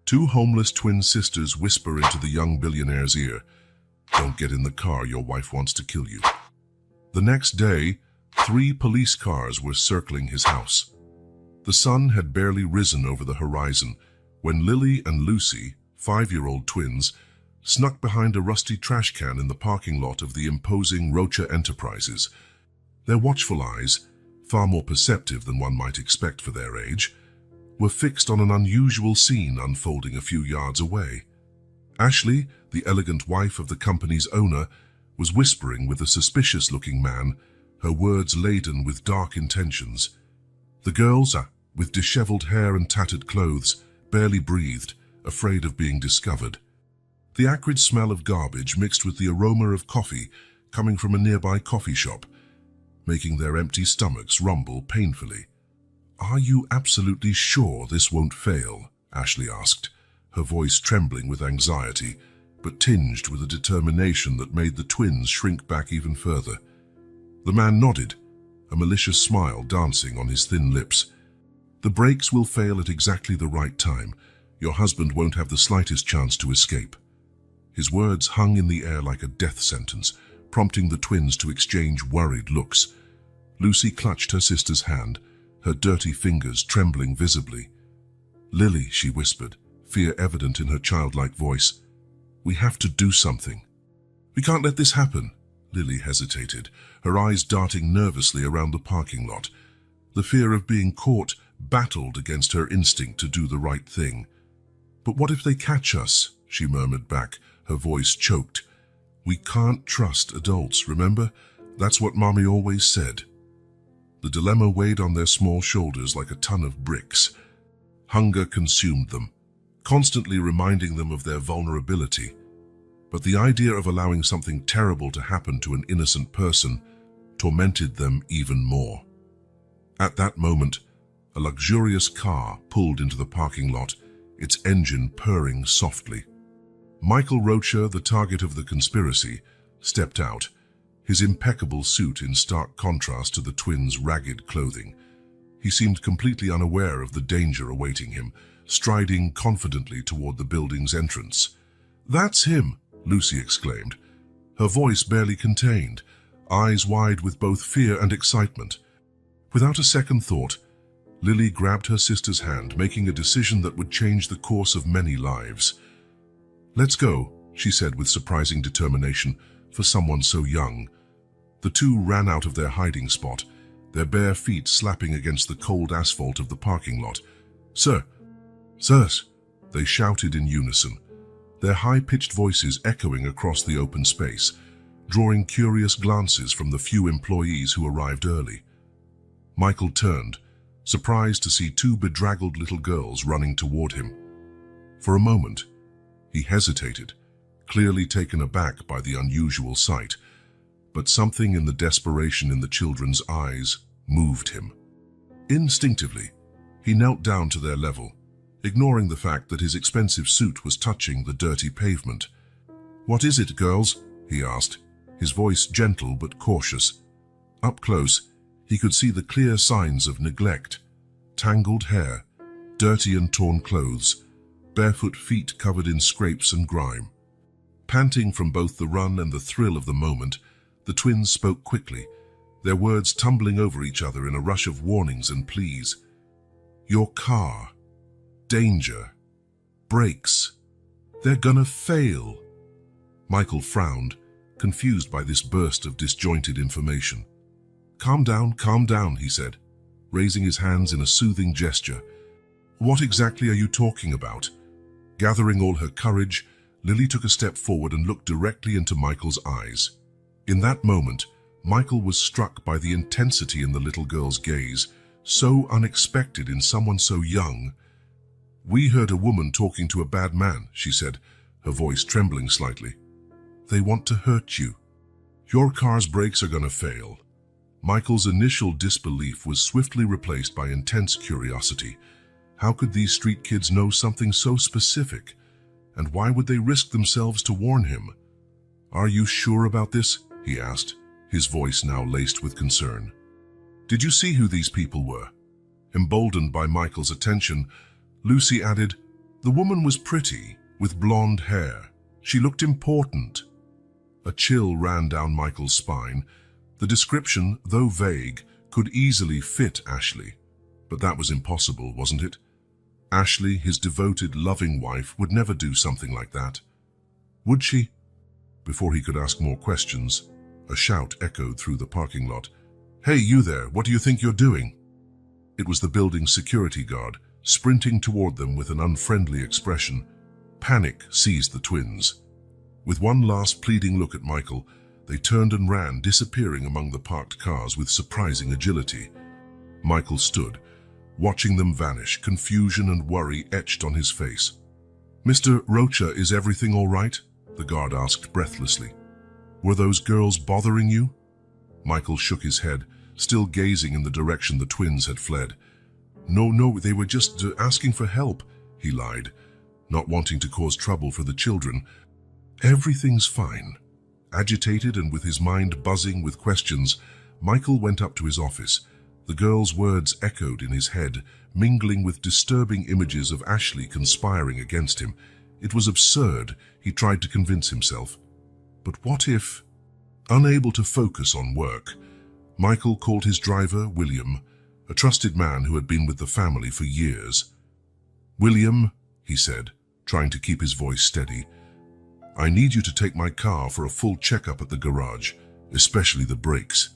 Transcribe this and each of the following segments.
Two homeless twin sisters whisper into the young billionaire's ear, "Don't get in the car, your wife wants to kill you." The next day, 3 police cars were circling his house. The sun had barely risen over the horizon when Lily and Lucy, 5-year-old twins, snuck behind a rusty trash can in the parking lot of the imposing Rocha Enterprises. Their watchful eyes, far more perceptive than one might expect for their age, were fixed on an unusual scene unfolding a few yards away. Ashley, the elegant wife of the company's owner, was whispering with a suspicious-looking man, her words laden with dark intentions. The girls, with disheveled hair and tattered clothes, barely breathed, afraid of being discovered. The acrid smell of garbage mixed with the aroma of coffee coming from a nearby coffee shop, making their empty stomachs rumble painfully. "Are you absolutely sure this won't fail?" Ashley asked, her voice trembling with anxiety, but tinged with a determination that made the twins shrink back even further. The man nodded, a malicious smile dancing on his thin lips. "The brakes will fail at exactly the right time. Your husband won't have the slightest chance to escape." His words hung in the air like a death sentence, prompting the twins to exchange worried looks. Lucy clutched her sister's hand, her dirty fingers trembling visibly. "Lily," she whispered, fear evident in her childlike voice, "we have to do something." "We can't let this happen." Lily hesitated, her eyes darting nervously around the parking lot. The fear of being caught battled against her instinct to do the right thing. "But what if they catch us?" she murmured back, her voice choked. "We can't trust adults, remember? That's what Mommy always said." The dilemma weighed on their small shoulders like a ton of bricks. Hunger consumed them, constantly reminding them of their vulnerability. But the idea of allowing something terrible to happen to an innocent person tormented them even more. At that moment, a luxurious car pulled into the parking lot, its engine purring softly. Michael Rocha, the target of the conspiracy, stepped out, his impeccable suit in stark contrast to the twins' ragged clothing. He seemed completely unaware of the danger awaiting him, striding confidently toward the building's entrance. "That's him!" Lucy exclaimed, her voice barely contained, eyes wide with both fear and excitement. Without a second thought, Lily grabbed her sister's hand, making a decision that would change the course of many lives. "Let's go," she said with surprising determination for someone so young. The two ran out of their hiding spot, their bare feet slapping against the cold asphalt of the parking lot. "Sir! Sirs!" they shouted in unison, their high-pitched voices echoing across the open space, drawing curious glances from the few employees who arrived early. Michael turned, surprised to see 2 bedraggled little girls running toward him. For a moment, he hesitated, clearly taken aback by the unusual sight, but something in the desperation in the children's eyes moved him. Instinctively, he knelt down to their level, ignoring the fact that his expensive suit was touching the dirty pavement. "What is it, girls?" he asked, his voice gentle but cautious. Up close, he could see the clear signs of neglect: tangled hair, dirty and torn clothes, barefoot feet covered in scrapes and grime. Panting from both the run and the thrill of the moment, the twins spoke quickly, their words tumbling over each other in a rush of warnings and pleas. "Your car. Danger. Brakes. They're gonna fail." Michael frowned, confused by this burst of disjointed information. Calm down," he said, raising his hands in a soothing gesture. "What exactly are you talking about?" Gathering all her courage, Lily took a step forward and looked directly into Michael's eyes. In that moment, Michael was struck by the intensity in the little girl's gaze, so unexpected in someone so young. "We heard a woman talking to a bad man," she said, her voice trembling slightly. "They want to hurt you. Your car's brakes are gonna fail." Michael's initial disbelief was swiftly replaced by intense curiosity. How could these street kids know something so specific? And why would they risk themselves to warn him? "Are you sure about this?" he asked, his voice now laced with concern. "Did you see who these people were?" Emboldened by Michael's attention, Lucy added, The woman was pretty, with blonde hair. She looked important. A chill ran down Michael's spine. The description, though vague, could easily fit Ashley. But that was impossible, wasn't it? Ashley, his devoted, loving wife, would never do something like that. Would she? Before he could ask more questions, a shout echoed through the parking lot. "Hey, you there, what do you think you're doing?" It was the building's security guard, sprinting toward them with an unfriendly expression. Panic seized the twins. With one last pleading look at Michael, they turned and ran, disappearing among the parked cars with surprising agility. Michael stood, watching them vanish, confusion and worry etched on his face. "Mr. Rocha, is everything all right?" the guard asked breathlessly. "Were those girls bothering you?" Michael shook his head, still gazing in the direction the twins had fled. No, they were just asking for help," he lied, not wanting to cause trouble for the children. "Everything's fine." Agitated and with his mind buzzing with questions, Michael went up to his office. The girl's words echoed in his head, mingling with disturbing images of Ashley conspiring against him. It was absurd, he tried to convince himself. But what if... Unable to focus on work, Michael called his driver, William, a trusted man who had been with the family for years. "William," he said, trying to keep his voice steady, "I need you to take my car for a full checkup at the garage, especially the brakes."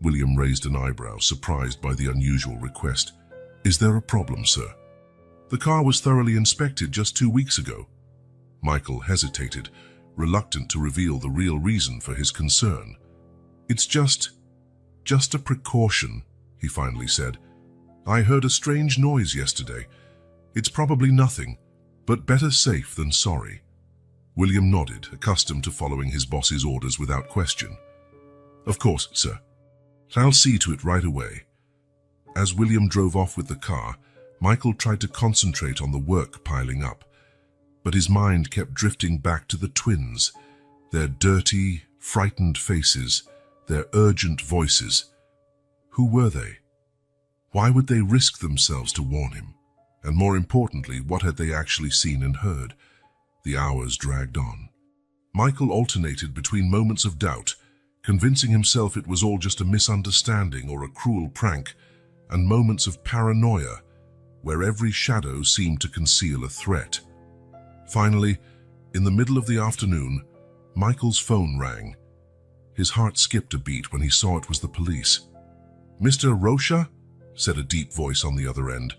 William raised an eyebrow, surprised by the unusual request. "Is there a problem, sir?" "The car was thoroughly inspected just 2 weeks ago." Michael hesitated, reluctant to reveal the real reason for his concern. "It's just a precaution," he finally said. "I heard a strange noise yesterday. It's probably nothing, but better safe than sorry." William nodded, accustomed to following his boss's orders without question. "Of course, sir. I'll see to it right away." As William drove off with the car, Michael tried to concentrate on the work piling up, but his mind kept drifting back to the twins, their dirty, frightened faces, their urgent voices. Who were they? Why would they risk themselves to warn him? And more importantly, what had they actually seen and heard? The hours dragged on. Michael alternated between moments of doubt, convincing himself it was all just a misunderstanding or a cruel prank, and moments of paranoia, where every shadow seemed to conceal a threat. Finally, in the middle of the afternoon, Michael's phone rang. His heart skipped a beat when he saw it was the police. "Mr. Rocha?" said a deep voice on the other end.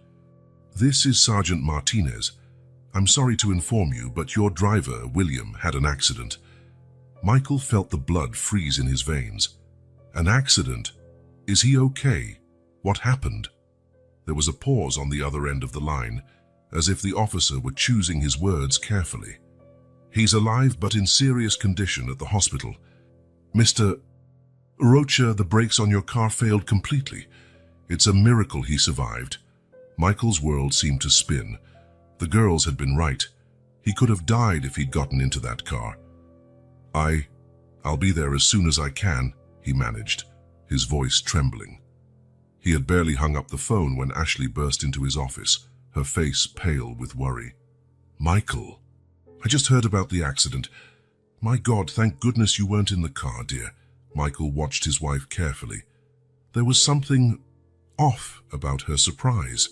"This is Sergeant Martinez. I'm sorry to inform you, but your driver, William, had an accident." Michael felt the blood freeze in his veins. "An accident? Is he okay? What happened?" There was a pause on the other end of the line, as if the officer were choosing his words carefully. "He's alive but in serious condition at the hospital. Mr. Rocha, the brakes on your car failed completely. It's a miracle he survived." Michael's world seemed to spin. The girls had been right. He could have died if he'd gotten into that car. I'll be there as soon as I can," he managed, his voice trembling. He had barely hung up the phone when Ashley burst into his office, her face pale with worry. "Michael, I just heard about the accident. My God, thank goodness you weren't in the car, dear." Michael watched his wife carefully. There was something off about her surprise,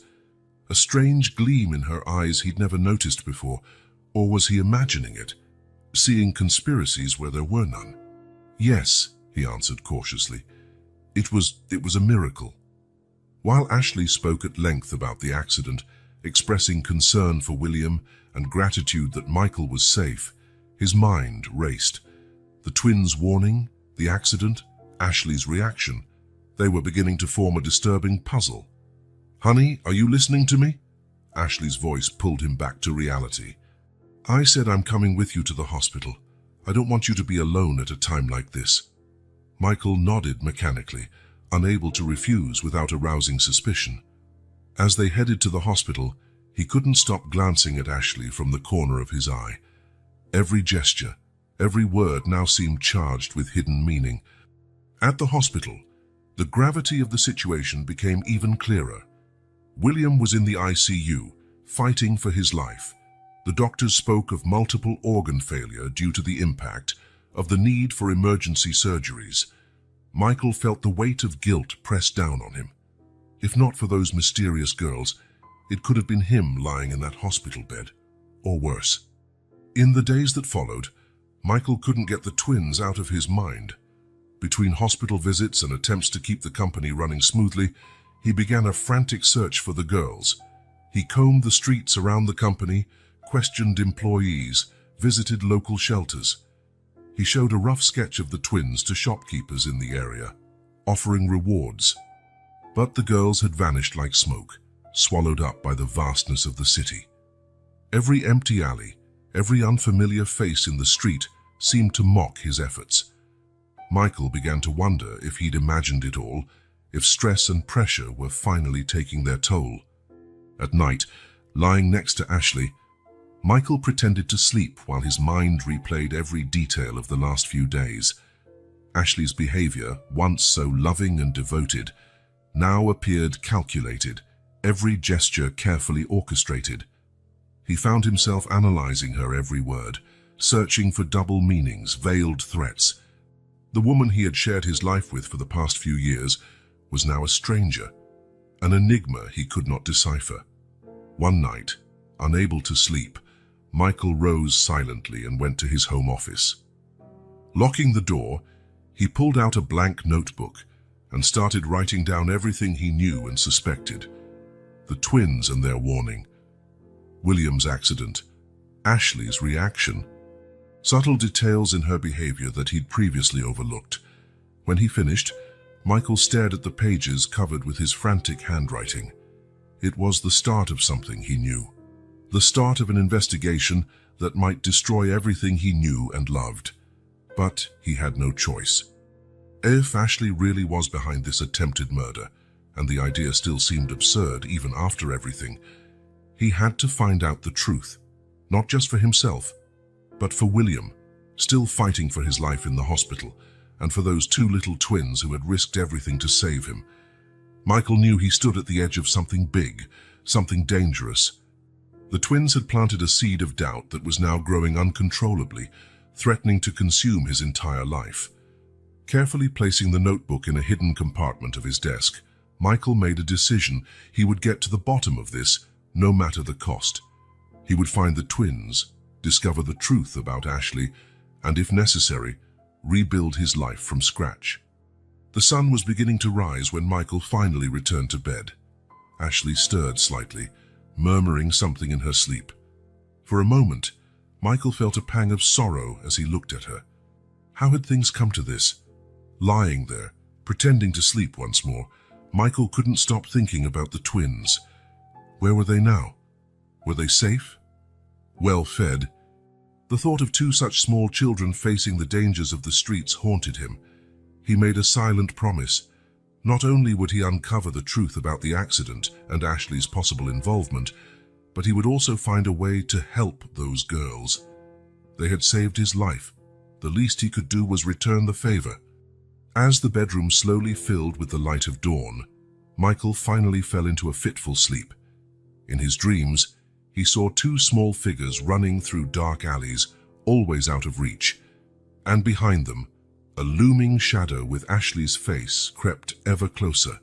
a strange gleam in her eyes he'd never noticed before. Or was he imagining it, seeing conspiracies where there were none? "Yes," he answered cautiously. It was a miracle." While Ashley spoke at length about the accident, expressing concern for William and gratitude that Michael was safe, his mind raced. The twins' warning, the accident, Ashley's reaction. They were beginning to form a disturbing puzzle. "Honey, are you listening to me?" Ashley's voice pulled him back to reality. "I said I'm coming with you to the hospital. I don't want you to be alone at a time like this." Michael nodded mechanically, unable to refuse without arousing suspicion. As they headed to the hospital, he couldn't stop glancing at Ashley from the corner of his eye. Every gesture, every word now seemed charged with hidden meaning. At the hospital, the gravity of the situation became even clearer. William was in the ICU, fighting for his life, The doctors spoke of multiple organ failure due to the impact, of the need for emergency surgeries. Michael felt the weight of guilt press down on him. If not for those mysterious girls, it could have been him lying in that hospital bed, or worse. In the days that followed, Michael couldn't get the twins out of his mind. Between hospital visits and attempts to keep the company running smoothly, he began a frantic search for the girls. He combed the streets around the company, questioned employees, visited local shelters. He showed a rough sketch of the twins to shopkeepers in the area, offering rewards. But the girls had vanished like smoke, swallowed up by the vastness of the city. Every empty alley, every unfamiliar face in the street seemed to mock his efforts. Michael began to wonder if he'd imagined it all, if stress and pressure were finally taking their toll. At night, lying next to Ashley, Michael pretended to sleep while his mind replayed every detail of the last few days. Ashley's behavior, once so loving and devoted, now appeared calculated, every gesture carefully orchestrated. He found himself analyzing her every word, searching for double meanings, veiled threats. The woman he had shared his life with for the past few years was now a stranger, an enigma he could not decipher. One night, unable to sleep, Michael rose silently and went to his home office. Locking the door, he pulled out a blank notebook and started writing down everything he knew and suspected. The twins and their warning, William's accident, Ashley's reaction, subtle details in her behavior that he'd previously overlooked. When he finished, Michael stared at the pages covered with his frantic handwriting. It was the start of something he knew. The start of an investigation that might destroy everything he knew and loved. But he had no choice. If Ashley really was behind this attempted murder, and the idea still seemed absurd even after everything, he had to find out the truth, not just for himself, but for William, still fighting for his life in the hospital, and for those two little twins who had risked everything to save him. Michael knew he stood at the edge of something big, something dangerous. The twins had planted a seed of doubt that was now growing uncontrollably, threatening to consume his entire life. Carefully placing the notebook in a hidden compartment of his desk, Michael made a decision. He would get to the bottom of this, no matter the cost. He would find the twins, discover the truth about Ashley, and if necessary, rebuild his life from scratch. The sun was beginning to rise when Michael finally returned to bed. Ashley stirred slightly, murmuring something in her sleep. For a moment, Michael felt a pang of sorrow as he looked at her. How had things come to this? Lying there, pretending to sleep once more, Michael couldn't stop thinking about the twins. Where were they now? Were they safe? Well fed? The thought of two such small children facing the dangers of the streets haunted him. He made a silent promise. Not only would he uncover the truth about the accident and Ashley's possible involvement, but he would also find a way to help those girls. They had saved his life. The least he could do was return the favor. As the bedroom slowly filled with the light of dawn, Michael finally fell into a fitful sleep. In his dreams, he saw two small figures running through dark alleys, always out of reach, and behind them, a looming shadow with Ashley's face crept ever closer.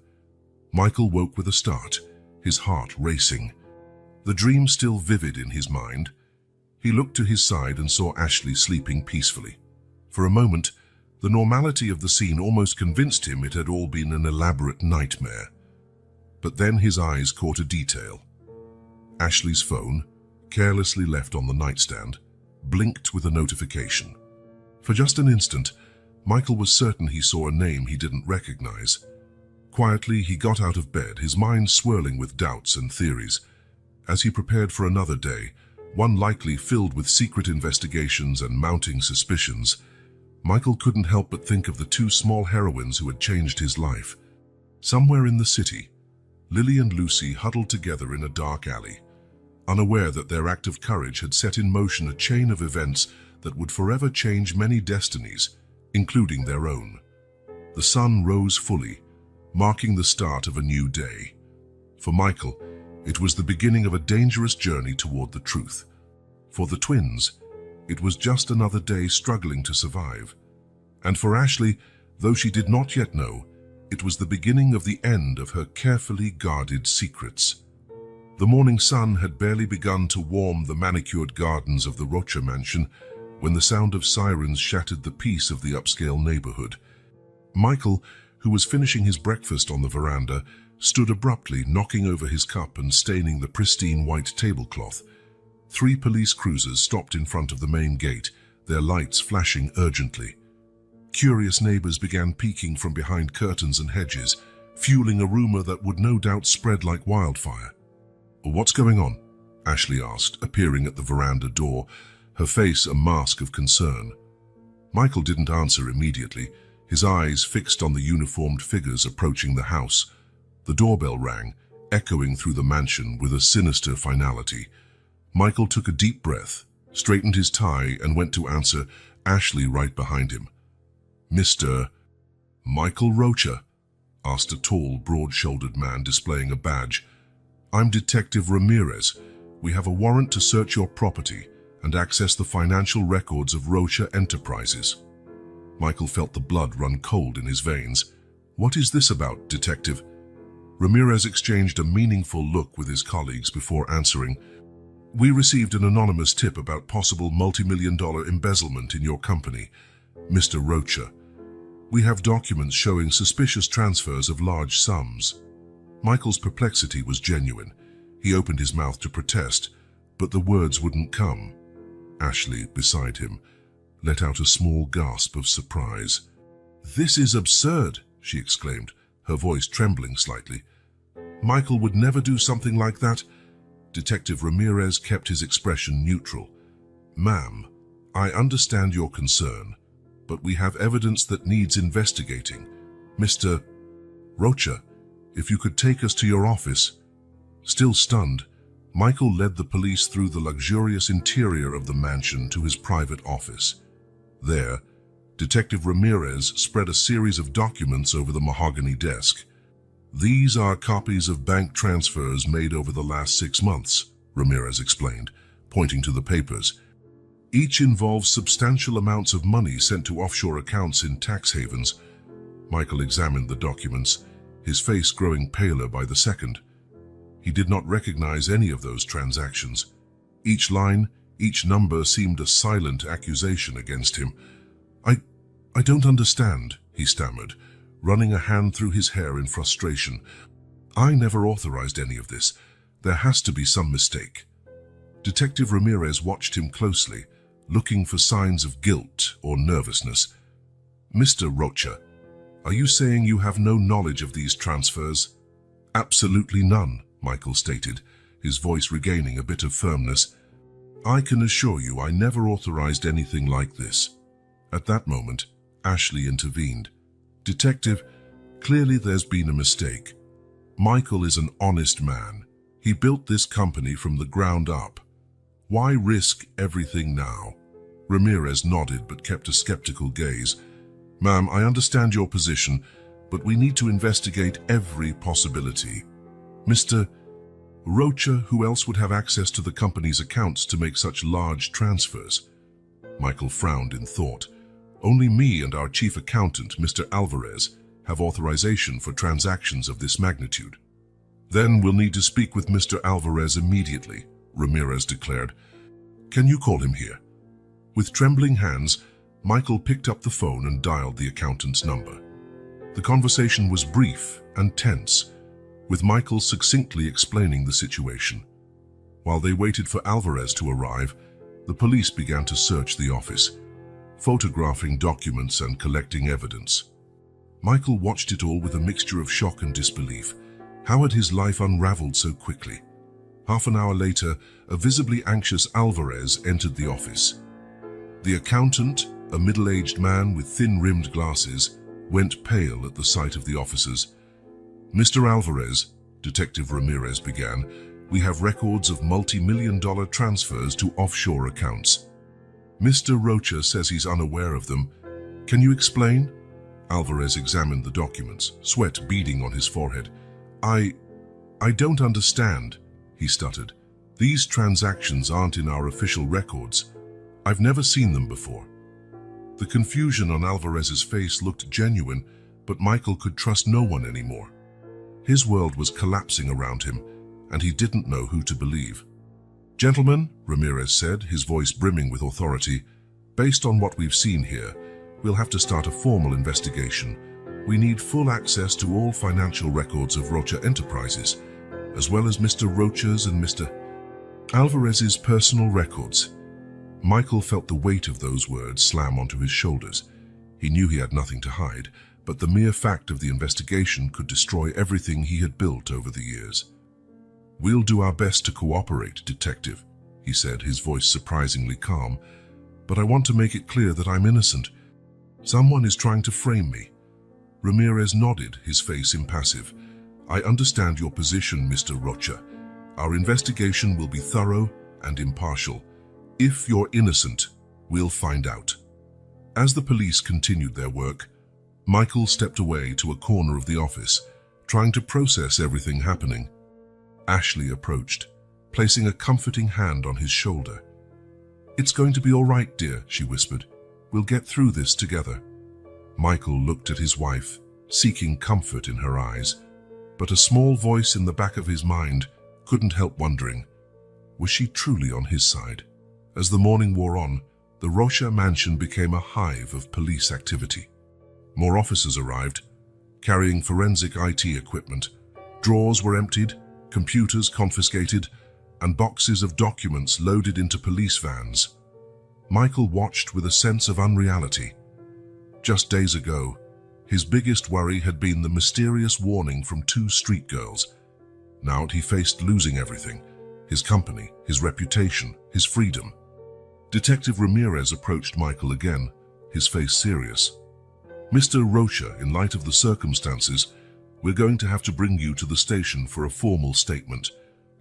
Michael woke with a start, his heart racing. The dream still vivid in his mind, he looked to his side and saw Ashley sleeping peacefully. For a moment, the normality of the scene almost convinced him it had all been an elaborate nightmare. But then his eyes caught a detail. Ashley's phone, carelessly left on the nightstand, blinked with a notification. For just an instant, Michael was certain he saw a name he didn't recognize. Quietly, he got out of bed, his mind swirling with doubts and theories. As he prepared for another day, one likely filled with secret investigations and mounting suspicions, Michael couldn't help but think of the two small heroines who had changed his life. Somewhere in the city, Lily and Lucy huddled together in a dark alley, unaware that their act of courage had set in motion a chain of events that would forever change many destinies, including their own. The sun rose fully, marking the start of a new day. For Michael, it was the beginning of a dangerous journey toward the truth. For the twins, it was just another day struggling to survive. And for Ashley, though she did not yet know, it was the beginning of the end of her carefully guarded secrets. The morning sun had barely begun to warm the manicured gardens of the Rocha mansion when the sound of sirens shattered the peace of the upscale neighborhood. Michael, who was finishing his breakfast on the veranda, stood abruptly, knocking over his cup and staining the pristine white tablecloth. 3 police cruisers stopped in front of the main gate, their lights flashing urgently. Curious neighbors began peeking from behind curtains and hedges, fueling a rumor that would no doubt spread like wildfire. "What's going on?" Ashley asked, appearing at the veranda door, her face a mask of concern. Michael didn't answer immediately, his eyes fixed on the uniformed figures approaching the house. The doorbell rang, echoing through the mansion with a sinister finality. Michael took a deep breath, straightened his tie, and went to answer, Ashley right behind him. "Mr. Michael Rocha?" asked a tall, broad-shouldered man displaying a badge. "I'm Detective Ramirez. We have a warrant to search your property and access the financial records of Rocha Enterprises." Michael felt the blood run cold in his veins. "What is this about, Detective?" Ramirez exchanged a meaningful look with his colleagues before answering. "We received an anonymous tip about possible multi-million-dollar embezzlement in your company, Mr. Rocha. We have documents showing suspicious transfers of large sums." Michael's perplexity was genuine. He opened his mouth to protest, but the words wouldn't come. Ashley, beside him, let out a small gasp of surprise. "This is absurd," she exclaimed, her voice trembling slightly. "Michael would never do something like that." Detective Ramirez kept his expression neutral. "Ma'am, I understand your concern, but we have evidence that needs investigating. Mr. Rocha, if you could take us to your office." Still stunned, Michael led the police through the luxurious interior of the mansion to his private office. There, Detective Ramirez spread a series of documents over the mahogany desk. "These are copies of bank transfers made over the last 6 months, Ramirez explained, pointing to the papers. "Each involves substantial amounts of money sent to offshore accounts in tax havens." Michael examined the documents, his face growing paler by the second. He did not recognize any of those transactions. Each line, each number seemed a silent accusation against him. I don't understand," he stammered, running a hand through his hair in frustration. "I never authorized any of this. There has to be some mistake." Detective Ramirez watched him closely, looking for signs of guilt or nervousness. "Mr. Rocha, are you saying you have no knowledge of these transfers?" "Absolutely none," Michael stated, his voice regaining a bit of firmness. "I can assure you I never authorized anything like this." At that moment, Ashley intervened. "Detective, clearly there's been a mistake. Michael is an honest man. He built this company from the ground up. Why risk everything now?" Ramirez nodded but kept a skeptical gaze. "Ma'am, I understand your position, but we need to investigate every possibility. Mr. Rocha, who else would have access to the company's accounts to make such large transfers?" Michael frowned in thought. "Only me and our chief accountant, Mr. Alvarez, have authorization for transactions of this magnitude." "Then we'll need to speak with Mr. Alvarez immediately," Ramirez declared. "Can you call him here?" With trembling hands, Michael picked up the phone and dialed the accountant's number. The conversation was brief and tense, with Michael succinctly explaining the situation. While they waited for Alvarez to arrive, the police began to search the office, photographing documents and collecting evidence. Michael watched it all with a mixture of shock and disbelief. How had his life unraveled so quickly? Half an hour later, a visibly anxious Alvarez entered the office. The accountant, a middle-aged man with thin-rimmed glasses, went pale at the sight of the officers. "Mr. Alvarez," Detective Ramirez began, "we have records of multi-million-dollar transfers to offshore accounts. Mr. Rocha says he's unaware of them. Can you explain?" Alvarez examined the documents, sweat beading on his forehead. I don't understand," he stuttered. These transactions aren't in our official records. I've never seen them before." The confusion on Alvarez's face looked genuine, but Michael could trust no one anymore. His world was collapsing around him, and he didn't know who to believe. "Gentlemen," Ramirez said, his voice brimming with authority, "based on what we've seen here, we'll have to start a formal investigation. We need full access to all financial records of Rocha Enterprises, as well as Mr. Rocha's and Mr. Alvarez's personal records." Michael felt the weight of those words slam onto his shoulders. He knew he had nothing to hide, but the mere fact of the investigation could destroy everything he had built over the years. "We'll do our best to cooperate, Detective," he said, his voice surprisingly calm, "but I want to make it clear that I'm innocent. Someone is trying to frame me." Ramirez nodded, his face impassive. "I understand your position, Mr. Rocha. Our investigation will be thorough and impartial. If you're innocent, we'll find out." As the police continued their work, Michael stepped away to a corner of the office, trying to process everything happening. Ashley approached, placing a comforting hand on his shoulder. "It's going to be all right, dear," she whispered. "We'll get through this together." Michael looked at his wife, seeking comfort in her eyes, but a small voice in the back of his mind couldn't help wondering, was she truly on his side? As the morning wore on, the Rocha mansion became a hive of police activity. More officers arrived, carrying forensic IT equipment. Drawers were emptied, computers confiscated, and boxes of documents loaded into police vans. Michael watched with a sense of unreality. Just days ago, his biggest worry had been the mysterious warning from two street girls. Now he faced losing everything: his company, his reputation, his freedom. Detective Ramirez approached Michael again, his face serious. "Mr. Rocha, in light of the circumstances, we're going to have to bring you to the station for a formal statement.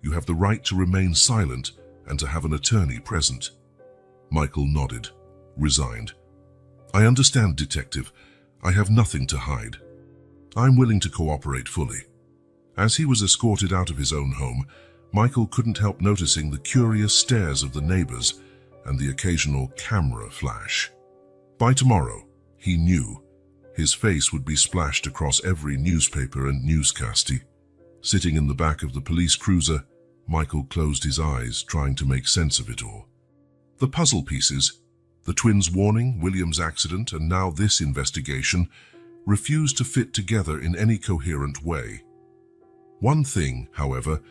You have the right to remain silent and to have an attorney present." Michael nodded, resigned. "I understand, Detective. I have nothing to hide. I'm willing to cooperate fully." As he was escorted out of his own home, Michael couldn't help noticing the curious stares of the neighbors and the occasional camera flash. By tomorrow, he knew, his face would be splashed across every newspaper and newscast. Sitting in the back of the police cruiser, Michael closed his eyes, trying to make sense of it all. The puzzle pieces, the twins' warning, William's accident, and now this investigation, refused to fit together in any coherent way. One thing, however,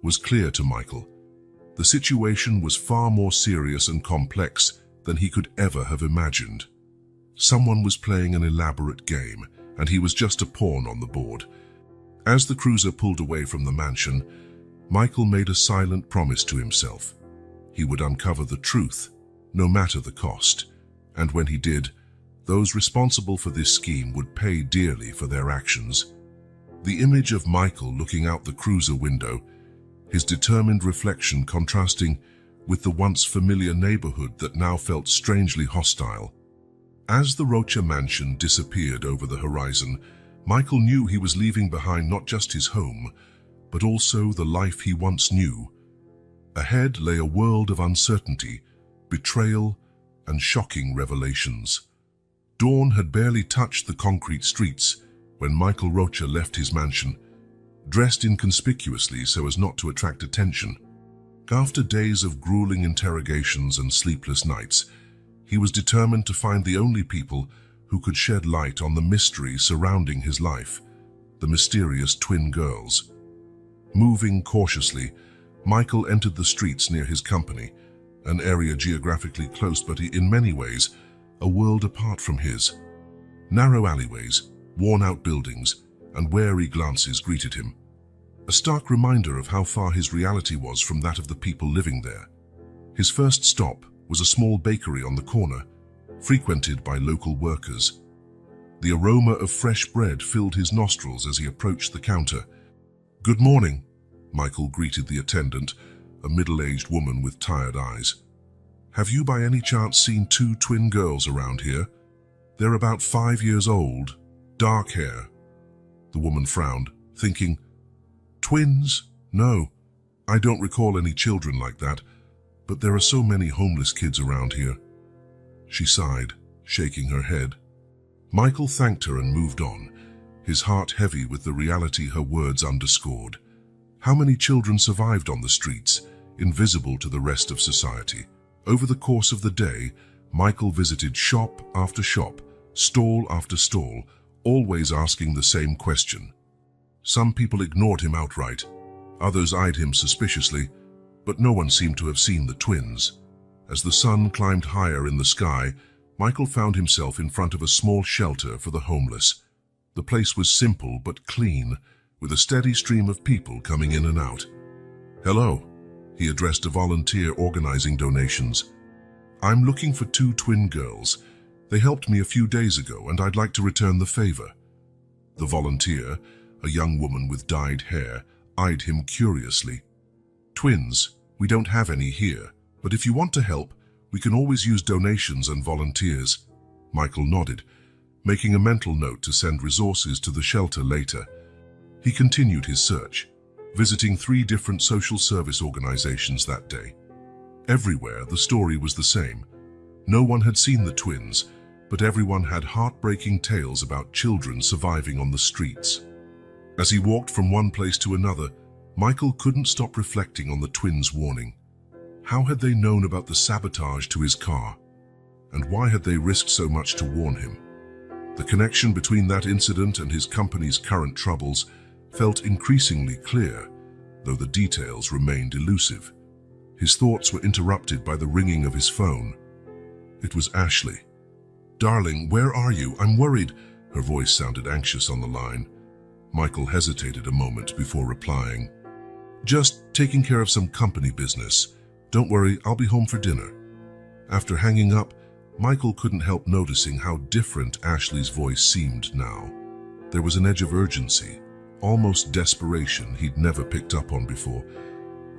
was clear to Michael. The situation was far more serious and complex than he could ever have imagined. Someone was playing an elaborate game, and he was just a pawn on the board. As the cruiser pulled away from the mansion, Michael made a silent promise to himself. He would uncover the truth, no matter the cost, and when he did, those responsible for this scheme would pay dearly for their actions. The image of Michael looking out the cruiser window, his determined reflection contrasting with the once familiar neighborhood that now felt strangely hostile. As the Rocha mansion disappeared over the horizon, Michael knew he was leaving behind not just his home, but also the life he once knew. Ahead lay a world of uncertainty, betrayal, and shocking revelations. Dawn had barely touched the concrete streets when Michael Rocha left his mansion, dressed inconspicuously so as not to attract attention. After days of grueling interrogations and sleepless nights, he was determined to find the only people who could shed light on the mystery surrounding his life, the mysterious twin girls. Moving cautiously, Michael entered the streets near his company, an area geographically close but in many ways a world apart from his. Narrow alleyways, worn-out buildings, and wary glances greeted him, a stark reminder of how far his reality was from that of the people living there. His first stop was a small bakery on the corner, frequented by local workers. The aroma of fresh bread filled his nostrils as he approached the counter. "Good morning," Michael greeted the attendant, a middle-aged woman with tired eyes. "Have you by any chance seen two twin girls around here? They're about 5 years old, dark hair." The woman frowned, thinking, "Twins? No, I don't recall any children like that, but there are so many homeless kids around here. She sighed, shaking her head. Michael thanked her and moved on, his heart heavy with the reality her words underscored. How many children survived on the streets, invisible to the rest of society? Over the course of the day, Michael visited shop after shop, stall after stall, always asking the same question. Some people ignored him outright, others eyed him suspiciously, but no one seemed to have seen the twins. As the sun climbed higher in the sky, Michael found himself in front of a small shelter for the homeless. The place was simple but clean, with a steady stream of people coming in and out. "Hello," he addressed a volunteer organizing donations. "I'm looking for 2 twin girls. They helped me a few days ago and I'd like to return the favor." The volunteer, a young woman with dyed hair, eyed him curiously. "Twins? We don't have any here, but if you want to help, we can always use donations and volunteers." Michael nodded, making a mental note to send resources to the shelter later. He continued his search, visiting 3 different social service organizations that day. Everywhere, the story was the same. No one had seen the twins, but everyone had heartbreaking tales about children surviving on the streets. As he walked from one place to another, Michael couldn't stop reflecting on the twins' warning. How had they known about the sabotage to his car? And why had they risked so much to warn him? The connection between that incident and his company's current troubles felt increasingly clear, though the details remained elusive. His thoughts were interrupted by the ringing of his phone. It was Ashley. "Darling, where are you? I'm worried." Her voice sounded anxious on the line. Michael hesitated a moment before replying. "Just taking care of some company business. Don't worry, I'll be home for dinner." After hanging up, Michael couldn't help noticing how different Ashley's voice seemed now. There was an edge of urgency, almost desperation he'd never picked up on before.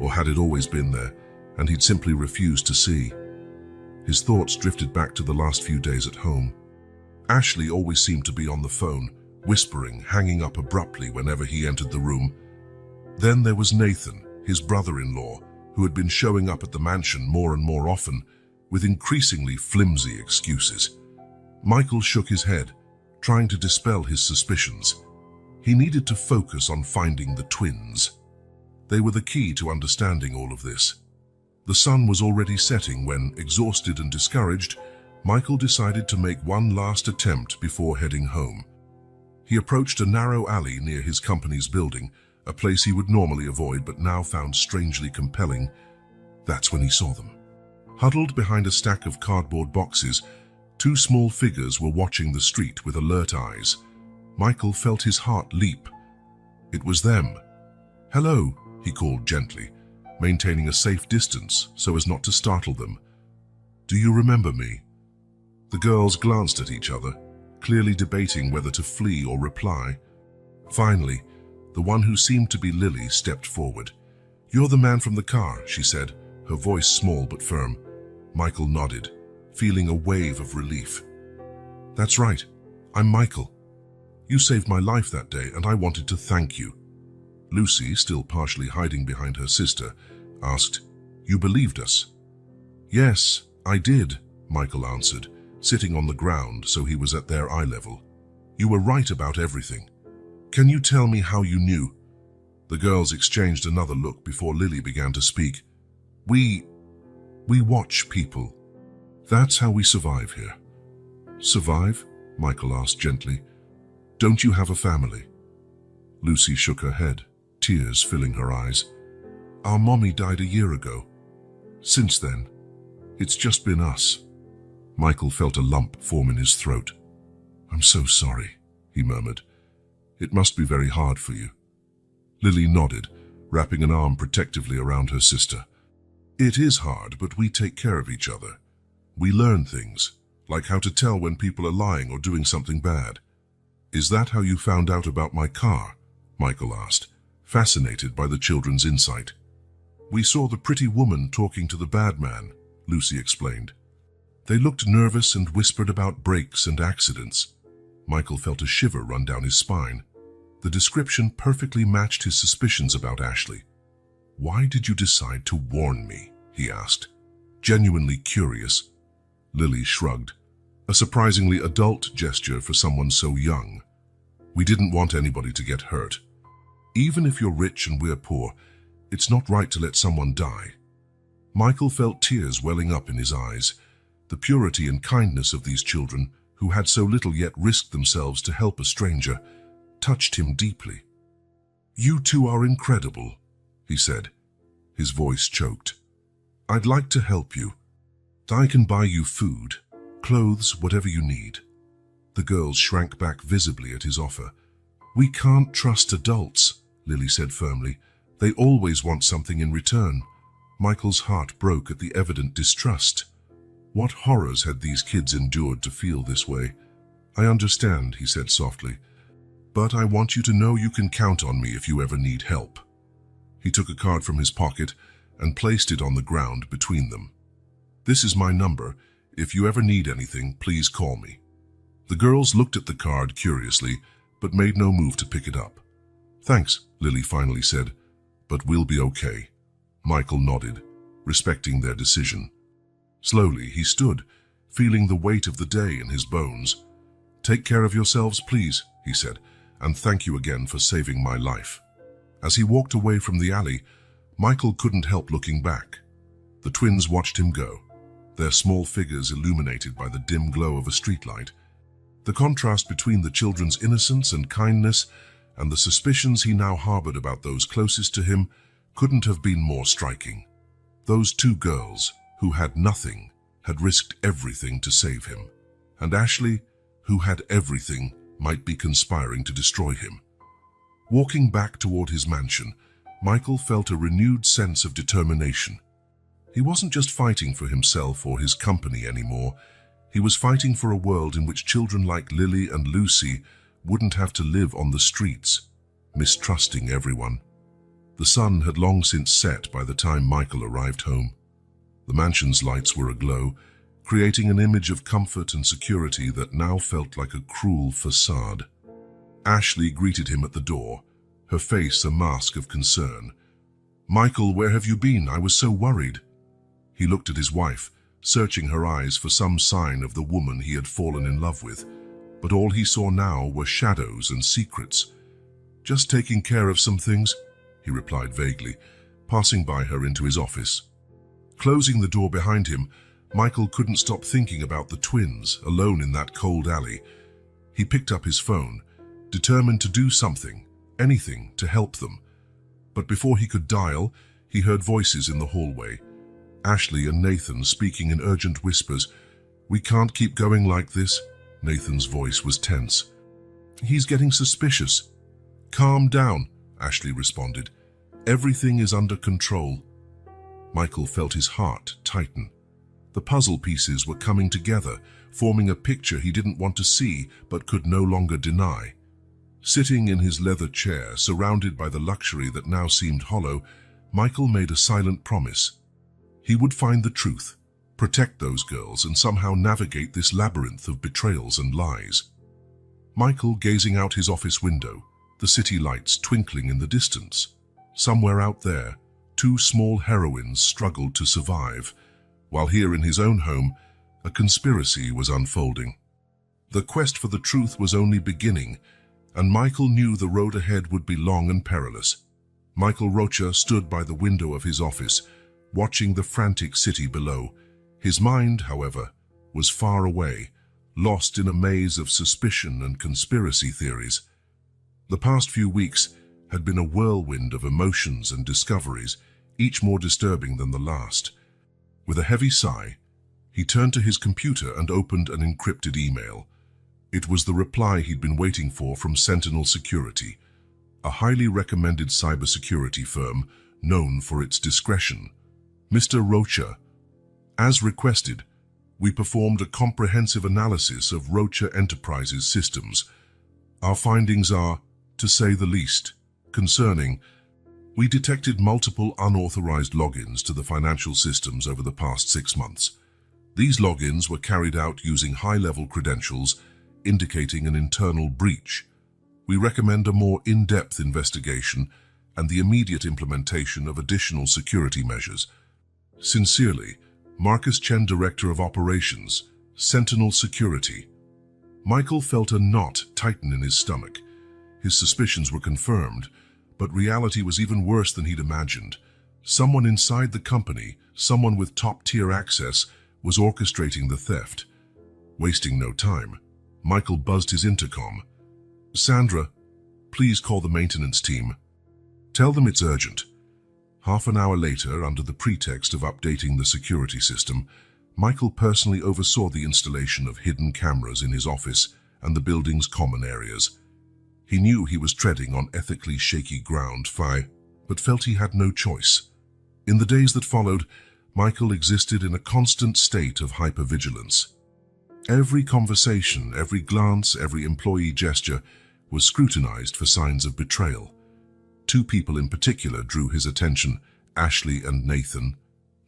Or had it always been there, and he'd simply refused to see? His thoughts drifted back to the last few days at home. Ashley always seemed to be on the phone, whispering, hanging up abruptly whenever he entered the room. Then there was Nathan, his brother-in-law, who had been showing up at the mansion more and more often, with increasingly flimsy excuses. Michael shook his head, trying to dispel his suspicions. He needed to focus on finding the twins. They were the key to understanding all of this. The sun was already setting when, exhausted and discouraged, Michael decided to make one last attempt before heading home. He approached a narrow alley near his company's building, a place he would normally avoid but now found strangely compelling. That's when he saw them. Huddled behind a stack of cardboard boxes, 2 small figures were watching the street with alert eyes. Michael felt his heart leap. It was them. "Hello," he called gently, maintaining a safe distance so as not to startle them. "Do you remember me?" The girls glanced at each other, clearly debating whether to flee or reply. Finally, the one who seemed to be Lily stepped forward. "You're the man from the car," she said, her voice small but firm. Michael nodded, feeling a wave of relief. "That's right. I'm Michael. You saved my life that day, and I wanted to thank you." Lucy, still partially hiding behind her sister, asked, "You believed us?" "Yes, I did," Michael answered, sitting on the ground so he was at their eye level. "You were right about everything. Can you tell me how you knew?" The girls exchanged another look before Lily began to speak. We watch people. That's how we survive here." "Survive?" Michael asked gently. "Don't you have a family?" Lucy shook her head, tears filling her eyes. "Our mommy died a year ago. Since then, it's just been us." Michael felt a lump form in his throat. "I'm so sorry," he murmured. "It must be very hard for you." Lily nodded, wrapping an arm protectively around her sister. "It is hard, but we take care of each other. We learn things, like how to tell when people are lying or doing something bad." "Is that how you found out about my car?" Michael asked, fascinated by the children's insight. "We saw the pretty woman talking to the bad man," Lucy explained. "They looked nervous and whispered about brakes and accidents." Michael felt a shiver run down his spine. The description perfectly matched his suspicions about Ashley. "Why did you decide to warn me?" he asked, genuinely curious. Lily shrugged, a surprisingly adult gesture for someone so young. "We didn't want anybody to get hurt. Even if you're rich and we're poor, it's not right to let someone die." Michael felt tears welling up in his eyes. The purity and kindness of these children, who had so little yet risked themselves to help a stranger, touched him deeply. "You two are incredible," he said, his voice choked. "I'd like to help you. I can buy you food, clothes, whatever you need." The girls shrank back visibly at his offer. "We can't trust adults," Lily said firmly. "They always want something in return." Michael's heart broke at the evident distrust. What horrors had these kids endured to feel this way? "I understand," he said softly, "but I want you to know you can count on me if you ever need help." He took a card from his pocket and placed it on the ground between them. "This is my number. If you ever need anything, please call me." The girls looked at the card curiously, but made no move to pick it up. "Thanks," Lily finally said, "but we'll be okay." Michael nodded, respecting their decision. Slowly, he stood, feeling the weight of the day in his bones. "Take care of yourselves, please," he said, "and thank you again for saving my life." As he walked away from the alley, Michael couldn't help looking back. The twins watched him go, their small figures illuminated by the dim glow of a streetlight. The contrast between the children's innocence and kindness and the suspicions he now harbored about those closest to him couldn't have been more striking. Those two girls, who had nothing, had risked everything to save him, and Ashley, who had everything, might be conspiring to destroy him. Walking back toward his mansion, Michael felt a renewed sense of determination. He wasn't just fighting for himself or his company anymore. He was fighting for a world in which children like Lily and Lucy wouldn't have to live on the streets, mistrusting everyone. The sun had long since set by the time Michael arrived home. The mansion's lights were aglow, creating an image of comfort and security that now felt like a cruel facade. Ashley greeted him at the door, her face a mask of concern. "Michael, where have you been? I was so worried." He looked at his wife, searching her eyes for some sign of the woman he had fallen in love with, but all he saw now were shadows and secrets. "Just taking care of some things," he replied vaguely, passing by her into his office. Closing the door behind him, Michael couldn't stop thinking about the twins, alone in that cold alley. He picked up his phone, determined to do something, anything, to help them. But before he could dial, he heard voices in the hallway. Ashley and Nathan speaking in urgent whispers. "We can't keep going like this." Nathan's voice was tense. "He's getting suspicious." "Calm down," Ashley responded. "Everything is under control." Michael felt his heart tighten. The puzzle pieces were coming together, forming a picture he didn't want to see but could no longer deny. Sitting in his leather chair, surrounded by the luxury that now seemed hollow, Michael made a silent promise. He would find the truth, protect those girls, and somehow navigate this labyrinth of betrayals and lies. Michael gazing out his office window, the city lights twinkling in the distance. Somewhere out there, two small heroines struggled to survive, while here in his own home, a conspiracy was unfolding. The quest for the truth was only beginning, and Michael knew the road ahead would be long and perilous. Michael Rocha stood by the window of his office, watching the frantic city below. His mind, however, was far away, lost in a maze of suspicion and conspiracy theories. The past few weeks had been a whirlwind of emotions and discoveries, each more disturbing than the last. With a heavy sigh, he turned to his computer and opened an encrypted email. It was the reply he'd been waiting for from Sentinel Security, a highly recommended cybersecurity firm known for its discretion. "Mr. Rocha, as requested, we performed a comprehensive analysis of Rocha Enterprises systems. Our findings are, to say the least, concerning. We detected multiple unauthorized logins to the financial systems over the past 6 months. These logins were carried out using high-level credentials, indicating an internal breach. We recommend a more in-depth investigation and the immediate implementation of additional security measures. Sincerely, Marcus Chen, Director of Operations, Sentinel Security. Michael felt a knot tighten in his stomach. His suspicions were confirmed, but reality was even worse than he'd imagined. Someone inside the company, someone with top-tier access, was orchestrating the theft. Wasting no time, Michael buzzed his intercom. "Sandra, please call the maintenance team. Tell them it's urgent." Half an hour later, under the pretext of updating the security system, Michael personally oversaw the installation of hidden cameras in his office and the building's common areas. He knew he was treading on ethically shaky ground, but felt he had no choice. In the days that followed, Michael existed in a constant state of hypervigilance. Every conversation, every glance, every employee gesture was scrutinized for signs of betrayal. Two people in particular drew his attention, Ashley and Nathan.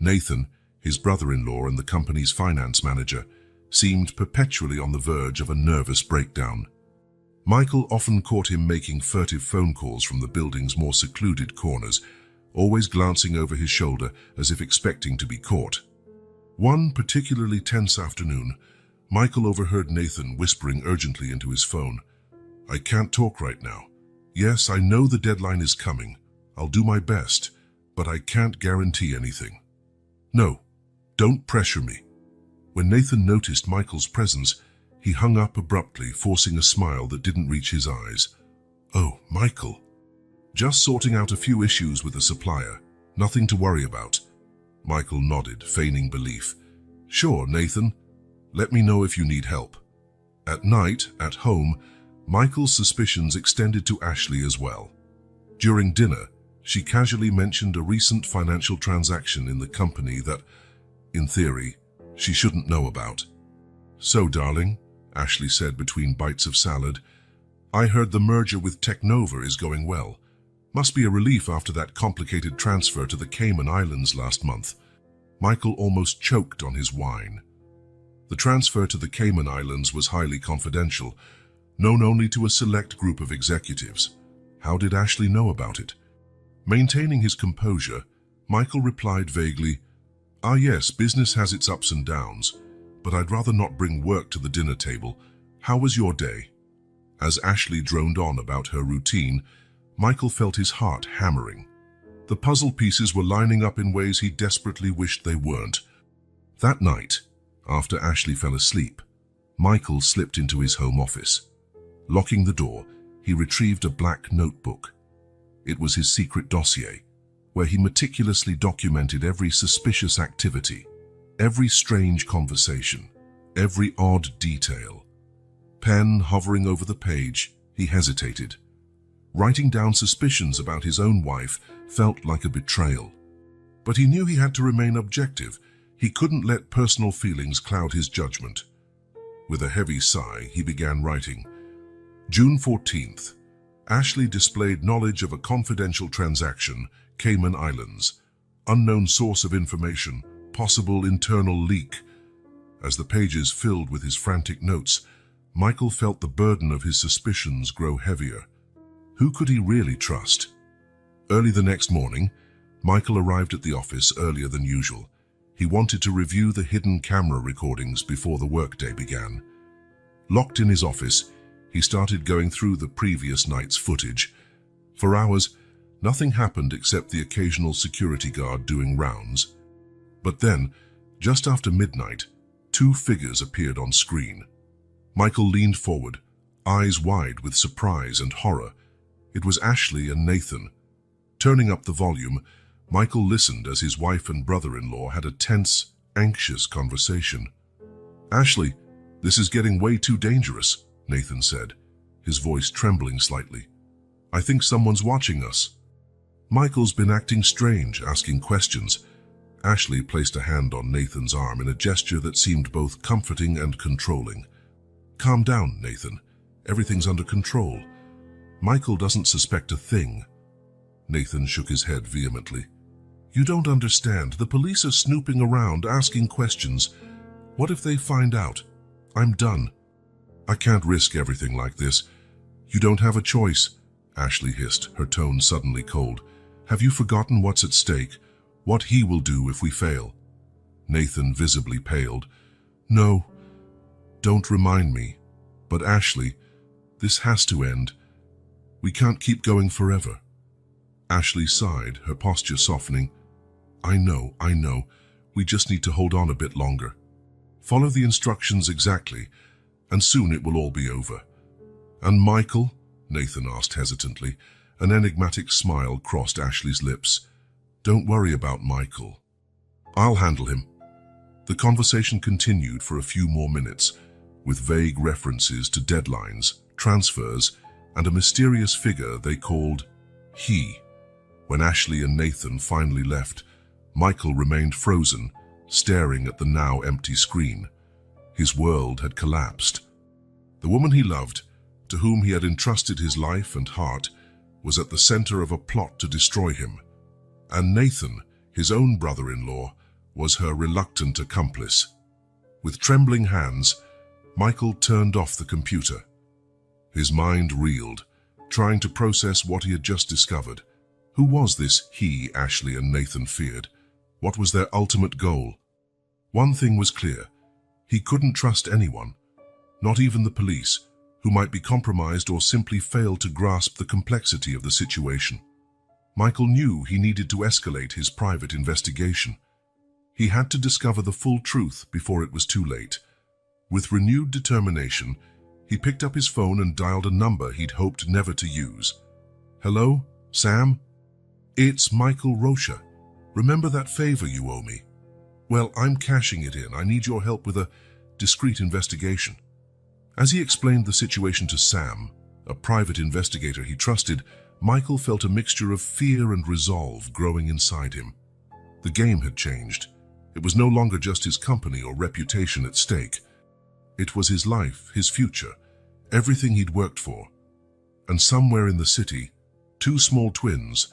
Nathan, his brother-in-law and the company's finance manager, seemed perpetually on the verge of a nervous breakdown. Michael often caught him making furtive phone calls from the building's more secluded corners, always glancing over his shoulder as if expecting to be caught. One particularly tense afternoon, Michael overheard Nathan whispering urgently into his phone. "I can't talk right now. Yes, I know the deadline is coming. I'll do my best, but I can't guarantee anything. No, don't pressure me." When Nathan noticed Michael's presence, he hung up abruptly, forcing a smile that didn't reach his eyes. "Oh, Michael. Just sorting out a few issues with a supplier. Nothing to worry about." Michael nodded, feigning belief. "Sure, Nathan. Let me know if you need help." At night, at home, Michael's suspicions extended to Ashley as well. During dinner, she casually mentioned a recent financial transaction in the company that, in theory, she shouldn't know about. "So, darling," Ashley said between bites of salad, "I heard the merger with Technova is going well. Must be a relief after that complicated transfer to the Cayman Islands last month." Michael almost choked on his wine. The transfer to the Cayman Islands was highly confidential, known only to a select group of executives. How did Ashley know about it? Maintaining his composure, Michael replied vaguely, "Ah yes, business has its ups and downs, but I'd rather not bring work to the dinner table. How was your day?" As Ashley droned on about her routine, Michael felt his heart hammering. The puzzle pieces were lining up in ways he desperately wished they weren't. That night, after Ashley fell asleep, Michael slipped into his home office. Locking the door, he retrieved a black notebook. It was his secret dossier, where he meticulously documented every suspicious activity, every strange conversation, every odd detail. Pen hovering over the page, he hesitated. Writing down suspicions about his own wife felt like a betrayal. But he knew he had to remain objective. He couldn't let personal feelings cloud his judgment. With a heavy sigh, he began writing. June 14th. Ashley displayed knowledge of a confidential transaction, Cayman Islands. Unknown source of information, possible internal leak. As the pages filled with his frantic notes, Michael felt the burden of his suspicions grow heavier. Who could he really trust? Early the next morning, Michael arrived at the office earlier than usual. He wanted to review the hidden camera recordings before the workday began. Locked in his office, he started going through the previous night's footage. For hours, nothing happened except the occasional security guard doing rounds. But then, just after midnight, two figures appeared on screen. Michael leaned forward, eyes wide with surprise and horror. It was Ashley and Nathan. Turning up the volume, Michael listened as his wife and brother-in-law had a tense, anxious conversation. "Ashley, this is getting way too dangerous," Nathan said, his voice trembling slightly. "I think someone's watching us." "Michael's been acting strange, asking questions." Ashley placed a hand on Nathan's arm in a gesture that seemed both comforting and controlling. "Calm down, Nathan. Everything's under control. Michael doesn't suspect a thing." Nathan shook his head vehemently. "You don't understand. The police are snooping around, asking questions. What if they find out? I'm done. I can't risk everything like this. You don't have a choice. Ashley hissed, her tone suddenly cold. "Have you forgotten what's at stake? What he will do if we fail?" Nathan visibly paled. "No, don't remind me. But Ashley, this has to end. We can't keep going forever." Ashley sighed, her posture softening. I know. We just need to hold on a bit longer. Follow the instructions exactly, and soon it will all be over." "And Michael?" Nathan asked hesitantly. An enigmatic smile crossed Ashley's lips. "Don't worry about Michael. I'll handle him." The conversation continued for a few more minutes, with vague references to deadlines, transfers, and a mysterious figure they called he. When Ashley and Nathan finally left, Michael remained frozen, staring at the now empty screen. His world had collapsed. The woman he loved, to whom he had entrusted his life and heart, was at the center of a plot to destroy him. And Nathan, his own brother-in-law, was her reluctant accomplice. With trembling hands, Michael turned off the computer. His mind reeled, trying to process what he had just discovered. Who was this he Ashley and Nathan feared? What was their ultimate goal? One thing was clear. He couldn't trust anyone, not even the police, who might be compromised or simply fail to grasp the complexity of the situation. Michael knew he needed to escalate his private investigation. He had to discover the full truth before it was too late. With renewed determination, he picked up his phone and dialed a number he'd hoped never to use. "Hello, Sam? It's Michael Rocha. Remember that favor you owe me? Well, I'm cashing it in. I need your help with a discreet investigation." As he explained the situation to Sam, a private investigator he trusted, Michael felt a mixture of fear and resolve growing inside him. The game had changed. It was no longer just his company or reputation at stake. It was his life, his future, everything he'd worked for. And somewhere in the city, two small twins,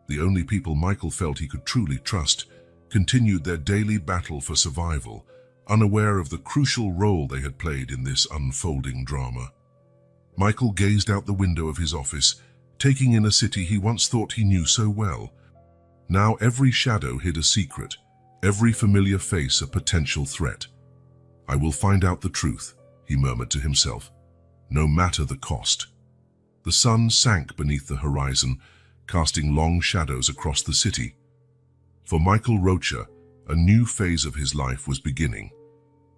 the only people Michael felt he could truly trust, continued their daily battle for survival, unaware of the crucial role they had played in this unfolding drama. Michael gazed out the window of his office, taking in a city he once thought he knew so well. Now every shadow hid a secret, every familiar face a potential threat. "I will find out the truth," he murmured to himself, "no matter the cost." The sun sank beneath the horizon, casting long shadows across the city. For Michael Rocha, a new phase of his life was beginning,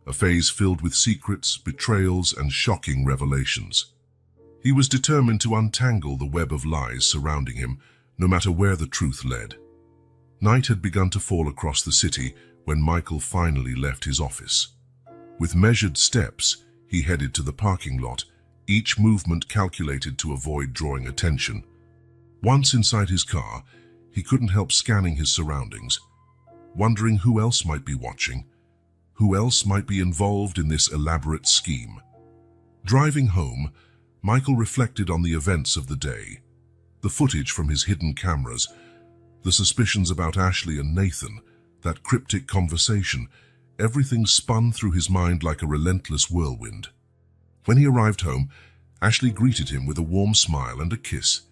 a phase filled with secrets, betrayals, and shocking revelations. He was determined to untangle the web of lies surrounding him, no matter where the truth led. Night had begun to fall across the city when Michael finally left his office. With measured steps, he headed to the parking lot, each movement calculated to avoid drawing attention. Once inside his car, he couldn't help scanning his surroundings, wondering who else might be watching, who else might be involved in this elaborate scheme. Driving home, Michael reflected on the events of the day, the footage from his hidden cameras, the suspicions about Ashley and Nathan, that cryptic conversation. Everything spun through his mind like a relentless whirlwind. When he arrived home, Ashley greeted him with a warm smile and a kiss.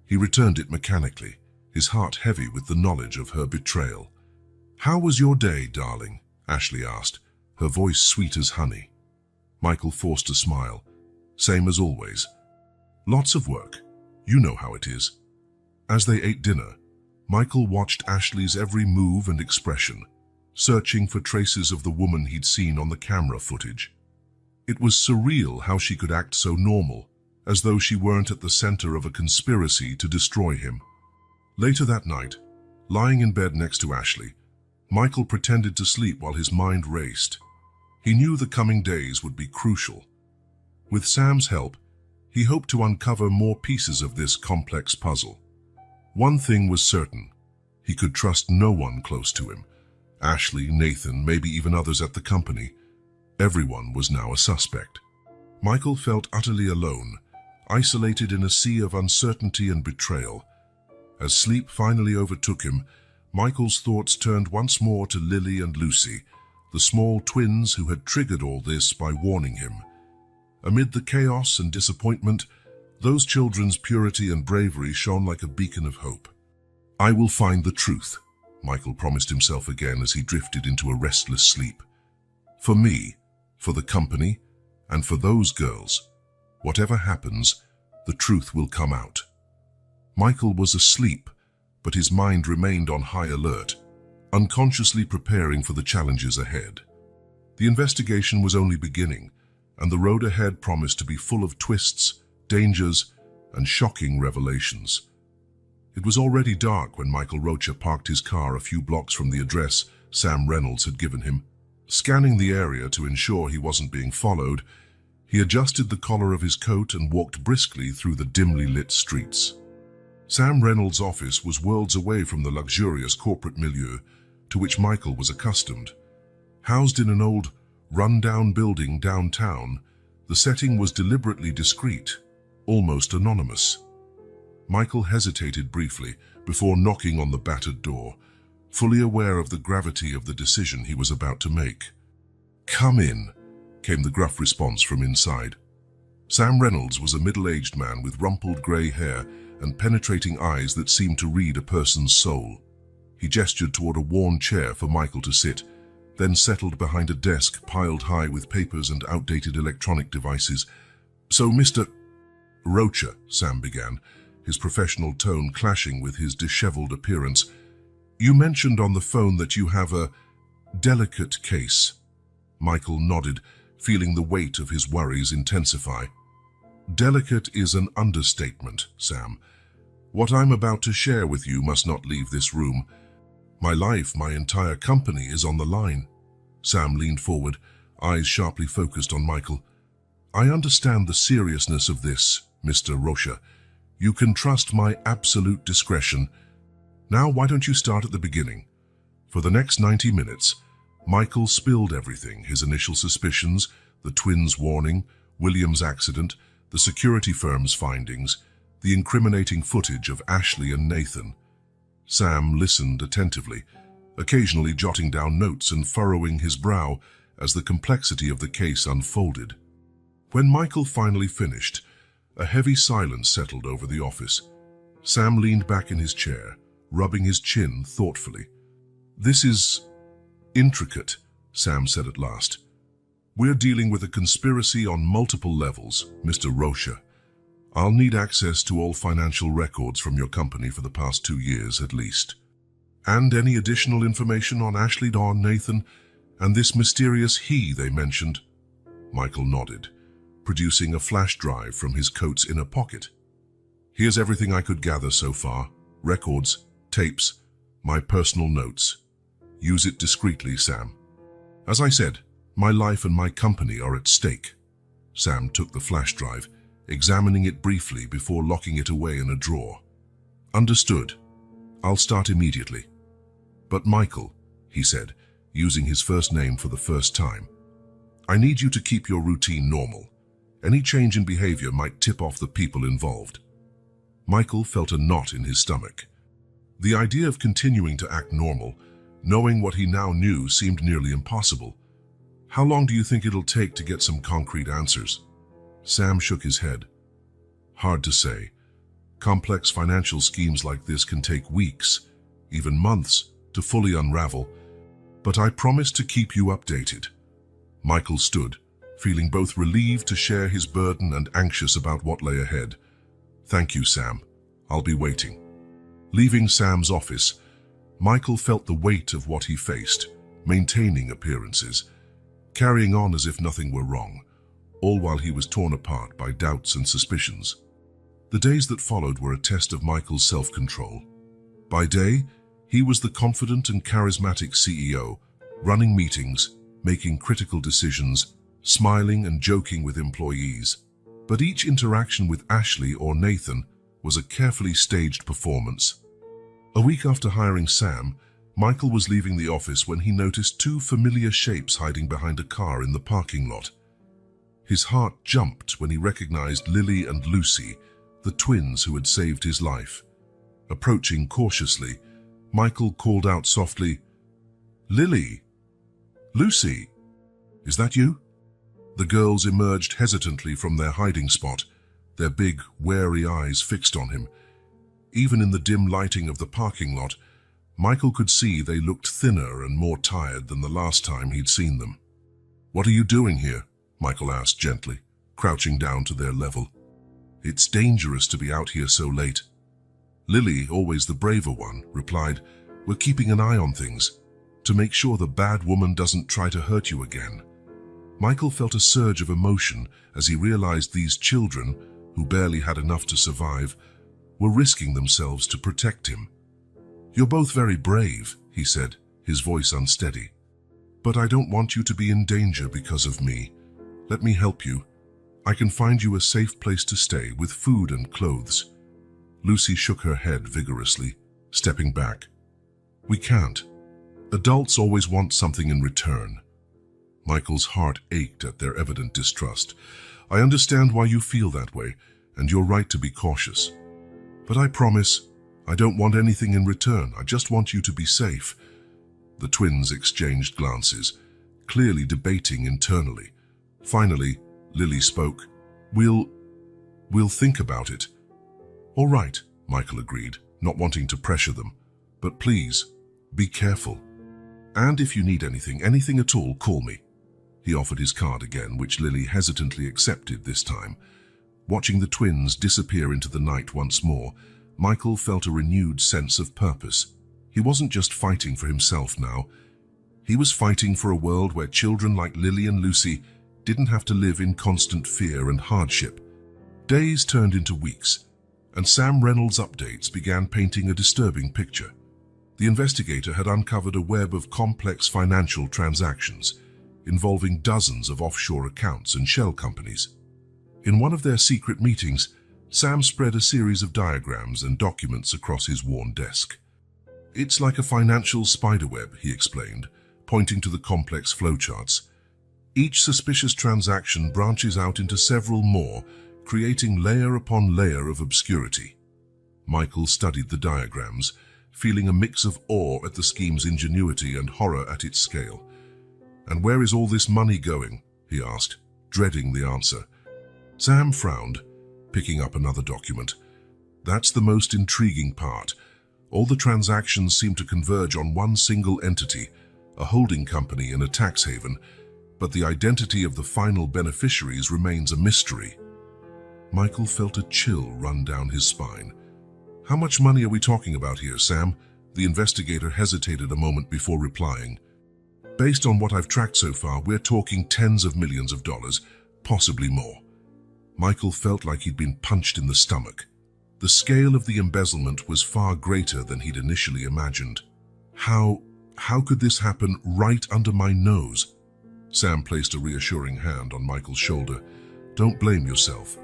He returned it mechanically, his heart heavy with the knowledge of her betrayal. "How was your day, darling?" Ashley asked, her voice sweet as honey. Michael forced a smile. "Same as always. Lots of work. You know how it is." As they ate dinner, Michael watched Ashley's every move and expression, searching for traces of the woman he'd seen on the camera footage. It was surreal how she could act so normal, as though she weren't at the center of a conspiracy to destroy him. Later that night, lying in bed next to Ashley, Michael pretended to sleep while his mind raced. He knew the coming days would be crucial. With Sam's help, he hoped to uncover more pieces of this complex puzzle. One thing was certain: he could trust no one close to him. Ashley, Nathan, maybe even others at the company. Everyone was now a suspect. Michael felt utterly alone, isolated in a sea of uncertainty and betrayal. As sleep finally overtook him, Michael's thoughts turned once more to Lily and Lucy, the small twins who had triggered all this by warning him. Amid the chaos and disappointment, Those children's purity and bravery shone like a beacon of hope. "I will find the truth," Michael promised himself again as he drifted into a restless sleep. "For me, for the company, and for those girls, whatever happens, the truth will come out." Michael was asleep, but his mind remained on high alert, unconsciously preparing for the challenges ahead. The investigation was only beginning, and the road ahead promised to be full of twists, dangers, and shocking revelations. It was already dark when Michael Rocha parked his car a few blocks from the address Sam Reynolds had given him. Scanning the area to ensure he wasn't being followed, he adjusted the collar of his coat and walked briskly through the dimly lit streets. Sam Reynolds' office was worlds away from the luxurious corporate milieu to which Michael was accustomed. Housed in an old, run-down building downtown, the setting was deliberately discreet, almost anonymous. Michael hesitated briefly before knocking on the battered door, fully aware of the gravity of the decision he was about to make. "Come in," came the gruff response from inside. Sam Reynolds was a middle-aged man with rumpled grey hair and penetrating eyes that seemed to read a person's soul. He gestured toward a worn chair for Michael to sit, then settled behind a desk piled high with papers and outdated electronic devices. "So, Mr. Rocha," Sam began, his professional tone clashing with his disheveled appearance, "you mentioned on the phone that you have a delicate case." Michael nodded, feeling the weight of his worries intensify. "Delicate is an understatement, Sam. What I'm about to share with you must not leave this room. My life, my entire company is on the line." Sam leaned forward, eyes sharply focused on Michael. "I understand the seriousness of this, Mr. Rocha. You can trust my absolute discretion. Now, why don't you start at the beginning?" For the next 90 minutes, Michael spilled everything: his initial suspicions, the twins' warning, William's accident, the security firm's findings, the incriminating footage of Ashley and Nathan. Sam listened attentively, occasionally jotting down notes and furrowing his brow as the complexity of the case unfolded. When Michael finally finished, a heavy silence settled over the office. Sam leaned back in his chair, rubbing his chin thoughtfully. "This is intricate," Sam said at last. "We're dealing with a conspiracy on multiple levels, Mr. Rocha. I'll need access to all financial records from your company for the past 2 years at least. And any additional information on Ashley, Dawn, Nathan, and this mysterious he they mentioned." Michael nodded, producing a flash drive from his coat's inner pocket. "Here's everything I could gather so far: records, tapes, my personal notes. Use it discreetly, Sam. As I said, my life and my company are at stake." Sam took the flash drive, examining it briefly before locking it away in a drawer. "Understood. I'll start immediately. But Michael," he said, using his first name for the first time, "I need you to keep your routine normal. Any change in behavior might tip off the people involved." Michael felt a knot in his stomach. The idea of continuing to act normal, knowing what he now knew, seemed nearly impossible. "How long do you think it'll take to get some concrete answers?" Sam shook his head. "Hard to say. Complex financial schemes like this can take weeks, even months, to fully unravel. But I promise to keep you updated." Michael stood, feeling both relieved to share his burden and anxious about what lay ahead. "Thank you, Sam. I'll be waiting." Leaving Sam's office, Michael felt the weight of what he faced, maintaining appearances, carrying on as if nothing were wrong, all while he was torn apart by doubts and suspicions. The days that followed were a test of Michael's self-control. By day, he was the confident and charismatic CEO, running meetings, making critical decisions, smiling and joking with employees. But each interaction with Ashley or Nathan was a carefully staged performance. A week after hiring Sam, Michael was leaving the office when he noticed 2 familiar shapes hiding behind a car in the parking lot. His heart jumped when he recognized Lily and Lucy, the twins who had saved his life. Approaching cautiously, Michael called out softly, "Lily! Lucy! Is that you?" The girls emerged hesitantly from their hiding spot, their big, wary eyes fixed on him. Even in the dim lighting of the parking lot, Michael could see they looked thinner and more tired than the last time he'd seen them. "What are you doing here?" Michael asked gently, crouching down to their level. "It's dangerous to be out here so late." Lily, always the braver one, replied, "We're keeping an eye on things, to make sure the bad woman doesn't try to hurt you again." Michael felt a surge of emotion as he realized these children, who barely had enough to survive, were risking themselves to protect him. "You're both very brave," he said, his voice unsteady. "But I don't want you to be in danger because of me. Let me help you. I can find you a safe place to stay with food and clothes." Lucy shook her head vigorously, stepping back. "We can't. Adults always want something in return." Michael's heart ached at their evident distrust. "I understand why you feel that way, and you're right to be cautious. But I promise, I don't want anything in return. I just want you to be safe." The twins exchanged glances, clearly debating internally. Finally, Lily spoke. We'll think about it." "All right," Michael agreed, not wanting to pressure them. "But please, be careful. And if you need anything at all, call me." He offered his card again, which Lily hesitantly accepted this time. Watching the twins disappear into the night once more, Michael felt a renewed sense of purpose. He wasn't just fighting for himself now. He was fighting for a world where children like Lily and Lucy didn't have to live in constant fear and hardship. Days turned into weeks, and Sam Reynolds' updates began painting a disturbing picture. The investigator had uncovered a web of complex financial transactions, involving dozens of offshore accounts and shell companies. In one of their secret meetings, Sam spread a series of diagrams and documents across his worn desk. "It's like a financial spiderweb," he explained, pointing to the complex flowcharts. "Each suspicious transaction branches out into several more, creating layer upon layer of obscurity." Michael studied the diagrams, feeling a mix of awe at the scheme's ingenuity and horror at its scale. "And where is all this money going?" he asked, dreading the answer. Sam frowned, picking up another document. "That's the most intriguing part. All the transactions seem to converge on one single entity, a holding company in a tax haven, but the identity of the final beneficiaries remains a mystery." Michael felt a chill run down his spine. "How much money are we talking about here, Sam?" The investigator hesitated a moment before replying. "Based on what I've tracked so far, we're talking tens of millions of dollars, possibly more." Michael felt like he'd been punched in the stomach. The scale of the embezzlement was far greater than he'd initially imagined. How could this happen right under my nose?" Sam placed a reassuring hand on Michael's shoulder. "Don't blame yourself.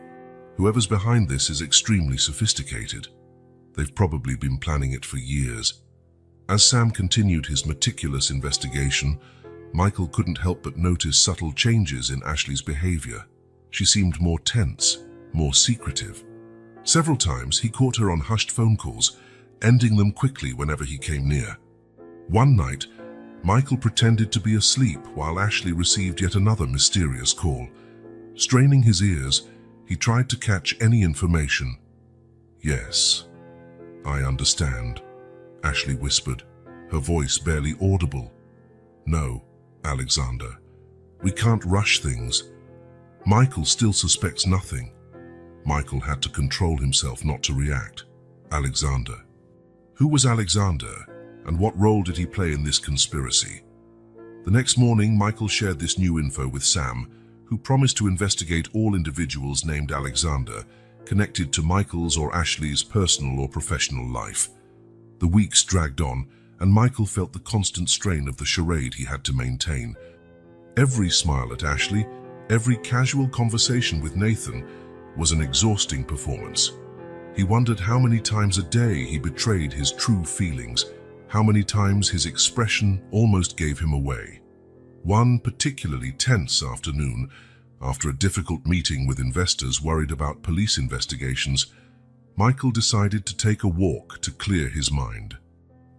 Whoever's behind this is extremely sophisticated. They've probably been planning it for years." As Sam continued his meticulous investigation, Michael couldn't help but notice subtle changes in Ashley's behavior. She seemed more tense, more secretive. Several times he caught her on hushed phone calls, ending them quickly whenever he came near. One night, Michael pretended to be asleep while Ashley received yet another mysterious call. Straining his ears, he tried to catch any information. "Yes, I understand," Ashley whispered, her voice barely audible. "No, Alexander, we can't rush things. Michael still suspects nothing." Michael had to control himself not to react. Alexander. Who was Alexander, and what role did he play in this conspiracy? The next morning, Michael shared this new info with Sam, who promised to investigate all individuals named Alexander connected to Michael's or Ashley's personal or professional life. The weeks dragged on, and Michael felt the constant strain of the charade he had to maintain. Every smile at Ashley, every casual conversation with Nathan was an exhausting performance. He wondered how many times a day he betrayed his true feelings, how many times his expression almost gave him away. One particularly tense afternoon, after a difficult meeting with investors worried about police investigations, Michael decided to take a walk to clear his mind.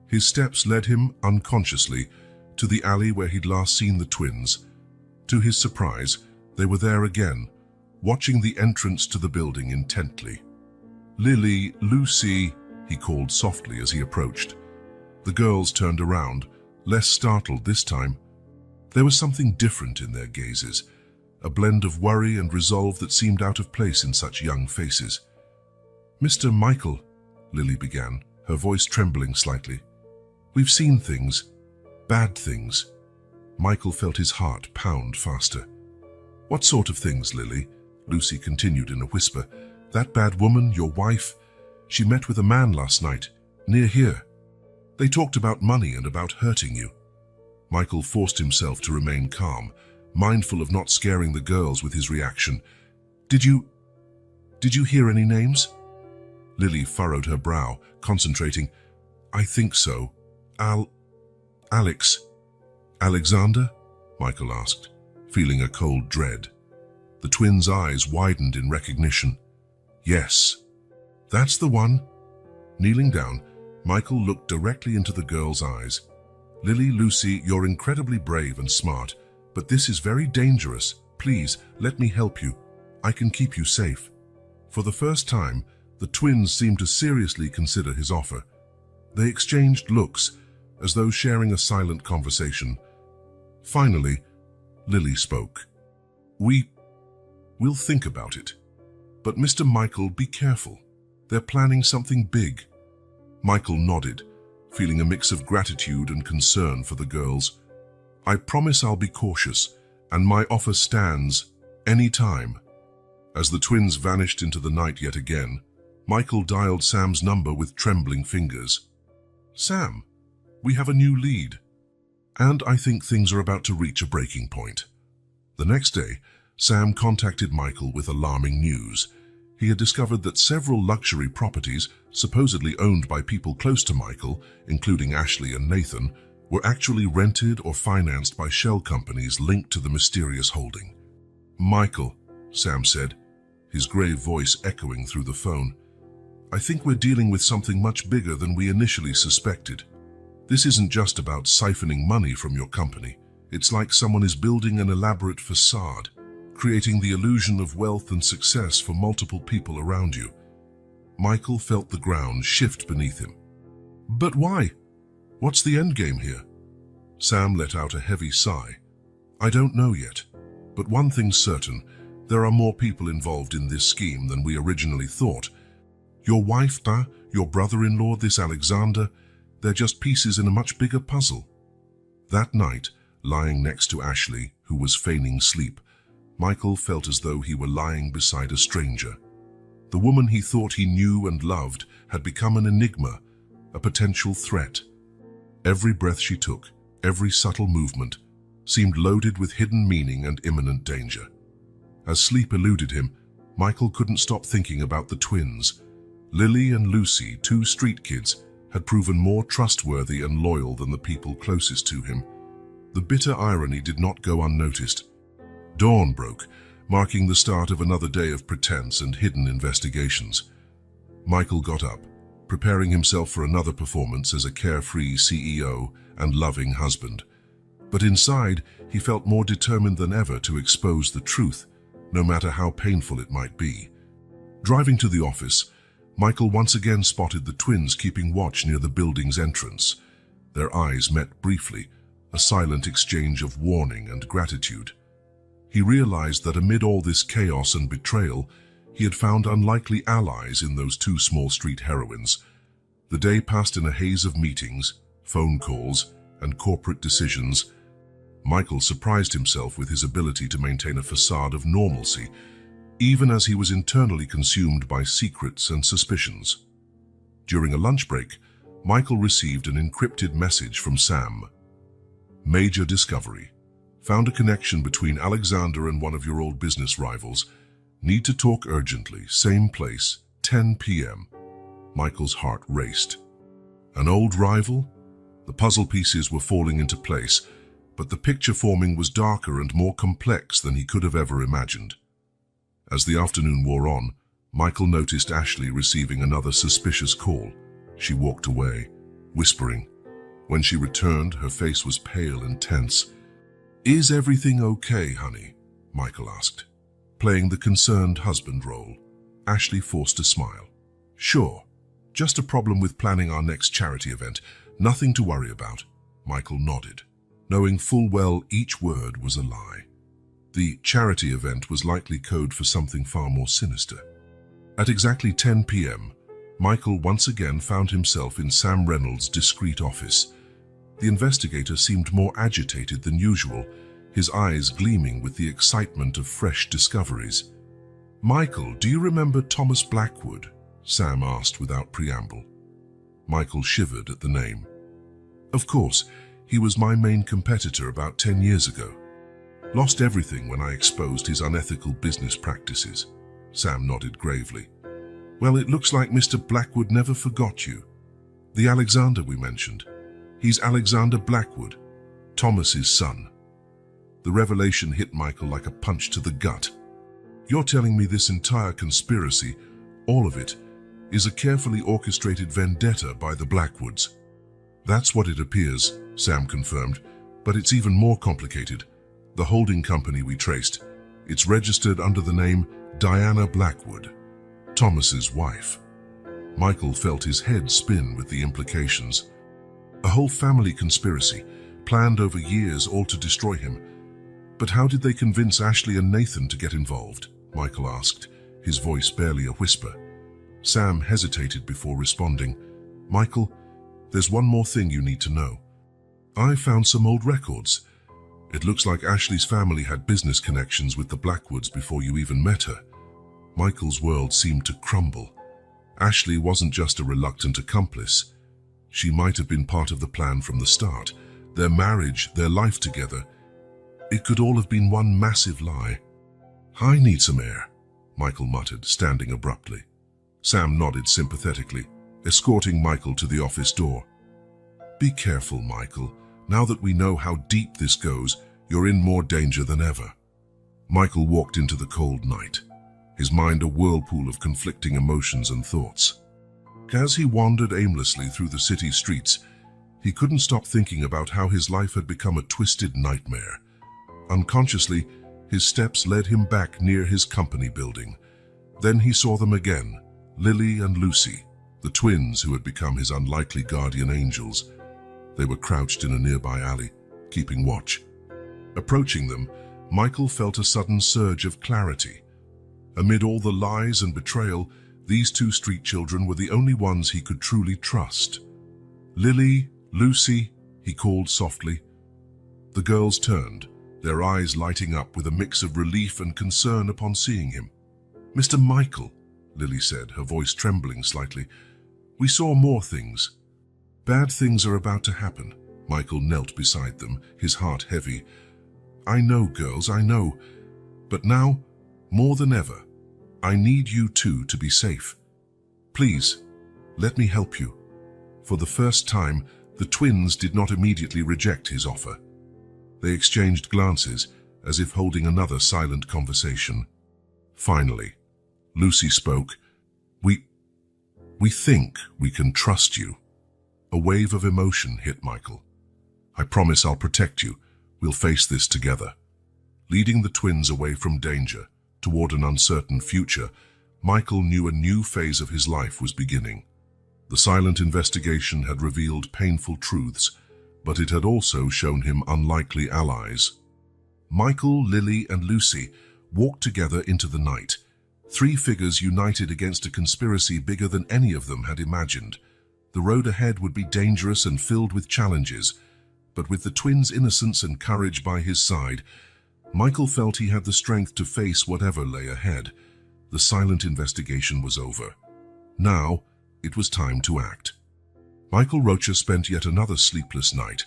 His steps led him, unconsciously, to the alley where he'd last seen the twins. To his surprise, they were there again, watching the entrance to the building intently. "Lily, Lucy," he called softly as he approached. The girls turned around, less startled this time. There was something different in their gazes, a blend of worry and resolve that seemed out of place in such young faces. "Mr. Michael," Lily began, her voice trembling slightly. "We've seen things, bad things." Michael felt his heart pound faster. "What sort of things, Lily?" Lucy continued in a whisper. "That bad woman, your wife, she met with a man last night, near here. They talked about money and about hurting you." Michael forced himself to remain calm, mindful of not scaring the girls with his reaction. Did you hear any names?" Lily furrowed her brow, concentrating. "I think so. Alex." "Alexander?" Michael asked, feeling a cold dread. The twins' eyes widened in recognition. "Yes, that's the one." Kneeling down, Michael looked directly into the girls' eyes. "Lily, Lucy, you're incredibly brave and smart, but this is very dangerous. Please, let me help you. I can keep you safe." For the first time, the twins seemed to seriously consider his offer. They exchanged looks, as though sharing a silent conversation. Finally, Lily spoke. We'll think about it. But Mr. Michael, be careful. They're planning something big." Michael nodded, feeling a mix of gratitude and concern for the girls. "I promise I'll be cautious, and my offer stands any time." As the twins vanished into the night yet again, Michael dialed Sam's number with trembling fingers. "Sam, we have a new lead, and I think things are about to reach a breaking point." The next day, Sam contacted Michael with alarming news. He had discovered that several luxury properties, supposedly owned by people close to Michael, including Ashley and Nathan, were actually rented or financed by shell companies linked to the mysterious holding. "Michael," Sam said, his grave voice echoing through the phone, "I think we're dealing with something much bigger than we initially suspected. This isn't just about siphoning money from your company. It's like someone is building an elaborate facade, creating the illusion of wealth and success for multiple people around you." Michael felt the ground shift beneath him. "But why? What's the end game here?" Sam let out a heavy sigh. "I don't know yet, but one thing's certain, there are more people involved in this scheme than we originally thought. Your wife, your brother-in-law, this Alexander, they're just pieces in a much bigger puzzle." That night, lying next to Ashley, who was feigning sleep, Michael felt as though he were lying beside a stranger. The woman he thought he knew and loved had become an enigma, a potential threat. Every breath she took, every subtle movement, seemed loaded with hidden meaning and imminent danger. As sleep eluded him, Michael couldn't stop thinking about the twins. Lily and Lucy, two street kids, had proven more trustworthy and loyal than the people closest to him. The bitter irony did not go unnoticed. Dawn broke, marking the start of another day of pretense and hidden investigations. Michael got up, preparing himself for another performance as a carefree CEO and loving husband. But inside, he felt more determined than ever to expose the truth, no matter how painful it might be. Driving to the office, Michael once again spotted the twins keeping watch near the building's entrance. Their eyes met briefly, a silent exchange of warning and gratitude. He realized that amid all this chaos and betrayal, he had found unlikely allies in those two small street heroines. The day passed in a haze of meetings, phone calls, and corporate decisions. Michael surprised himself with his ability to maintain a facade of normalcy, even as he was internally consumed by secrets and suspicions. During a lunch break, Michael received an encrypted message from Sam. "Major discovery. Found a connection between Alexander and one of your old business rivals. Need to talk urgently. Same place, 10 p.m. Michael's heart raced. An old rival? The puzzle pieces were falling into place, but the picture forming was darker and more complex than he could have ever imagined. As the afternoon wore on, Michael noticed Ashley receiving another suspicious call. She walked away, whispering. When she returned, her face was pale and tense. "Is everything okay, honey?" Michael asked. Playing the concerned husband role, Ashley forced a smile. "Sure, just a problem with planning our next charity event. Nothing to worry about." Michael nodded, knowing full well each word was a lie. The charity event was likely code for something far more sinister. At exactly 10 p.m., Michael once again found himself in Sam Reynolds' discreet office. The investigator seemed more agitated than usual, his eyes gleaming with the excitement of fresh discoveries. "Michael, do you remember Thomas Blackwood?" Sam asked without preamble. Michael shivered at the name. "Of course, he was my main competitor about 10 years ago. Lost everything when I exposed his unethical business practices." Sam nodded gravely. "Well, it looks like Mr. Blackwood never forgot you. The Alexander we mentioned. He's Alexander Blackwood, Thomas's son." The revelation hit Michael like a punch to the gut. "You're telling me this entire conspiracy, all of it, is a carefully orchestrated vendetta by the Blackwoods?" "That's what it appears," Sam confirmed, "but it's even more complicated. The holding company we traced, it's registered under the name Diana Blackwood, Thomas's wife." Michael felt his head spin with the implications. A whole family conspiracy, planned over years, all to destroy him. "But how did they convince Ashley and Nathan to get involved?" Michael asked, his voice barely a whisper. Sam hesitated before responding. "Michael, there's one more thing you need to know. I found some old records. It looks like Ashley's family had business connections with the Blackwoods before you even met her." Michael's world seemed to crumble. Ashley wasn't just a reluctant accomplice. She might have been part of the plan from the start. Their marriage, their life together. It could all have been one massive lie. "I need some air," Michael muttered, standing abruptly. Sam nodded sympathetically, escorting Michael to the office door. "Be careful, Michael. Now that we know how deep this goes, you're in more danger than ever." Michael walked into the cold night, his mind a whirlpool of conflicting emotions and thoughts. As he wandered aimlessly through the city streets, he couldn't stop thinking about how his life had become a twisted nightmare. Unconsciously, his steps led him back near his company building. Then he saw them again, Lily and Lucy, the twins who had become his unlikely guardian angels. They were crouched in a nearby alley, keeping watch. Approaching them, Michael felt a sudden surge of clarity. Amid all the lies and betrayal, these two street children were the only ones he could truly trust. "Lily, Lucy," he called softly. The girls turned, their eyes lighting up with a mix of relief and concern upon seeing him. "Mr. Michael," Lily said, her voice trembling slightly, "we saw more things. Bad things are about to happen." Michael knelt beside them, his heart heavy. "I know, girls, I know. But now, more than ever, I need you two to be safe. Please, let me help you." For the first time, the twins did not immediately reject his offer. They exchanged glances, as if holding another silent conversation. Finally, Lucy spoke. We think we can trust you." A wave of emotion hit Michael. "I promise I'll protect you. We'll face this together." Leading the twins away from danger, toward an uncertain future, Michael knew a new phase of his life was beginning. The silent investigation had revealed painful truths, but it had also shown him unlikely allies. Michael, Lily, and Lucy walked together into the night, three figures united against a conspiracy bigger than any of them had imagined. The road ahead would be dangerous and filled with challenges, but with the twins' innocence and courage by his side, Michael felt he had the strength to face whatever lay ahead. The silent investigation was over. Now, it was time to act. Michael Rocha spent yet another sleepless night,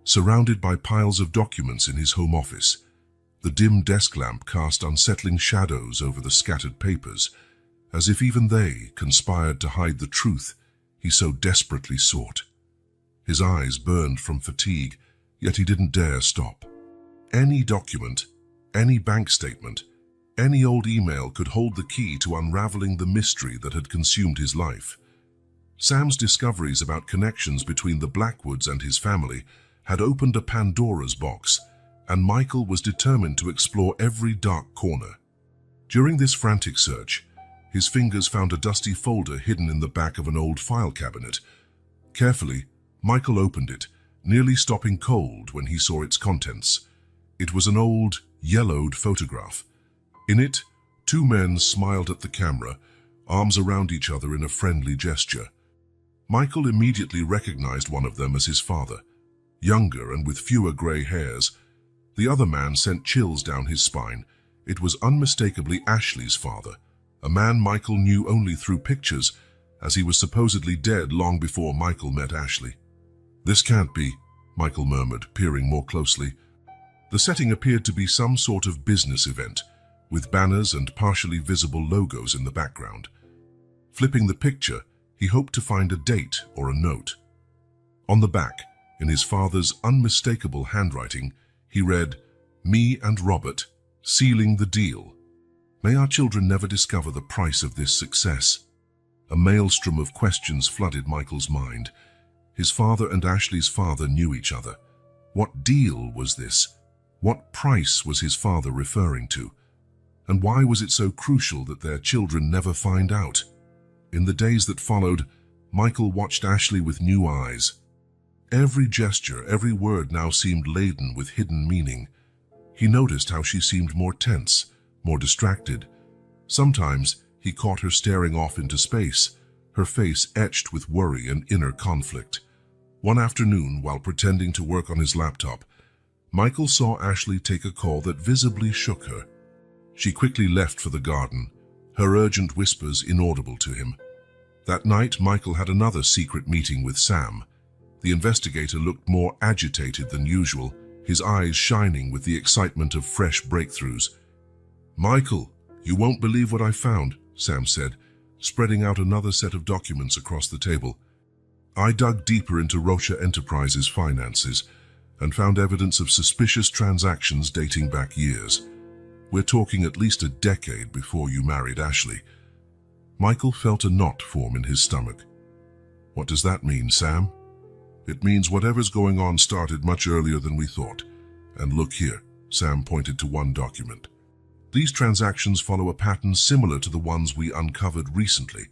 surrounded by piles of documents in his home office. The dim desk lamp cast unsettling shadows over the scattered papers, as if even they conspired to hide the truth he so desperately sought. His eyes burned from fatigue, yet he didn't dare stop. Any document, any bank statement, any old email could hold the key to unraveling the mystery that had consumed his life. Sam's discoveries about connections between the Blackwoods and his family had opened a Pandora's box, and Michael was determined to explore every dark corner. During this frantic search, his fingers found a dusty folder hidden in the back of an old file cabinet. Carefully, Michael opened it, nearly stopping cold when he saw its contents. It was an old, yellowed photograph. In it, two men smiled at the camera, arms around each other in a friendly gesture. Michael immediately recognized one of them as his father, younger and with fewer gray hairs. The other man sent chills down his spine. It was unmistakably Ashley's father, a man Michael knew only through pictures, as he was supposedly dead long before Michael met Ashley. "This can't be," Michael murmured, peering more closely. The setting appeared to be some sort of business event, with banners and partially visible logos in the background. Flipping the picture, he hoped to find a date or a note. On the back, in his father's unmistakable handwriting, he read, "Me and Robert, sealing the deal. May our children never discover the price of this success." A maelstrom of questions flooded Michael's mind. His father and Ashley's father knew each other. What deal was this? What price was his father referring to? And why was it so crucial that their children never find out? In the days that followed, Michael watched Ashley with new eyes. Every gesture, every word now seemed laden with hidden meaning. He noticed how she seemed more tense, more distracted. Sometimes he caught her staring off into space, her face etched with worry and inner conflict. One afternoon, while pretending to work on his laptop, Michael saw Ashley take a call that visibly shook her. She quickly left for the garden, her urgent whispers inaudible to him. That night, Michael had another secret meeting with Sam. The investigator looked more agitated than usual, his eyes shining with the excitement of fresh breakthroughs. "Michael, you won't believe what I found," Sam said, spreading out another set of documents across the table. "I dug deeper into Rocha Enterprises' finances and found evidence of suspicious transactions dating back years. We're talking at least a decade before you married Ashley." Michael felt a knot form in his stomach. "What does that mean, Sam?" "It means whatever's going on started much earlier than we thought. And look here," Sam pointed to one document. "These transactions follow a pattern similar to the ones we uncovered recently.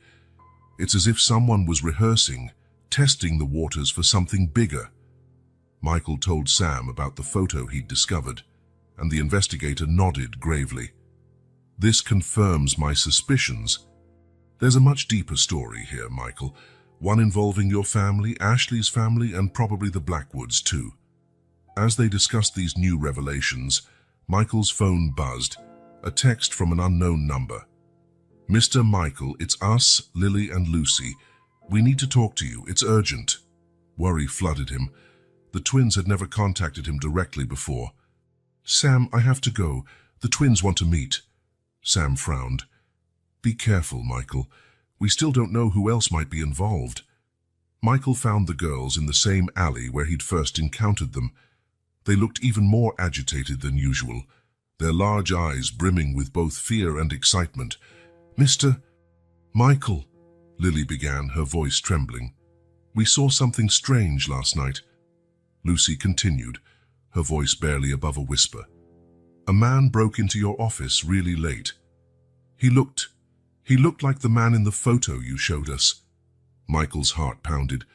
It's as if someone was rehearsing, testing the waters for something bigger." Michael told Sam about the photo he'd discovered, and the investigator nodded gravely. "This confirms my suspicions. There's a much deeper story here, Michael. One involving your family, Ashley's family, and probably the Blackwoods too." As they discussed these new revelations, Michael's phone buzzed, a text from an unknown number. "Mr. Michael, it's us, Lily and Lucy. We need to talk to you. It's urgent." Worry flooded him. The twins had never contacted him directly before. "Sam, I have to go. The twins want to meet." Sam frowned. "Be careful, Michael. We still don't know who else might be involved." Michael found the girls in the same alley where he'd first encountered them. They looked even more agitated than usual, their large eyes brimming with both fear and excitement. "Mr. Michael," Lily began, her voice trembling. "We saw something strange last night." Lucy continued, her voice barely above a whisper. "A man broke into your office really late. He looked like the man in the photo you showed us." Michael's heart pounded.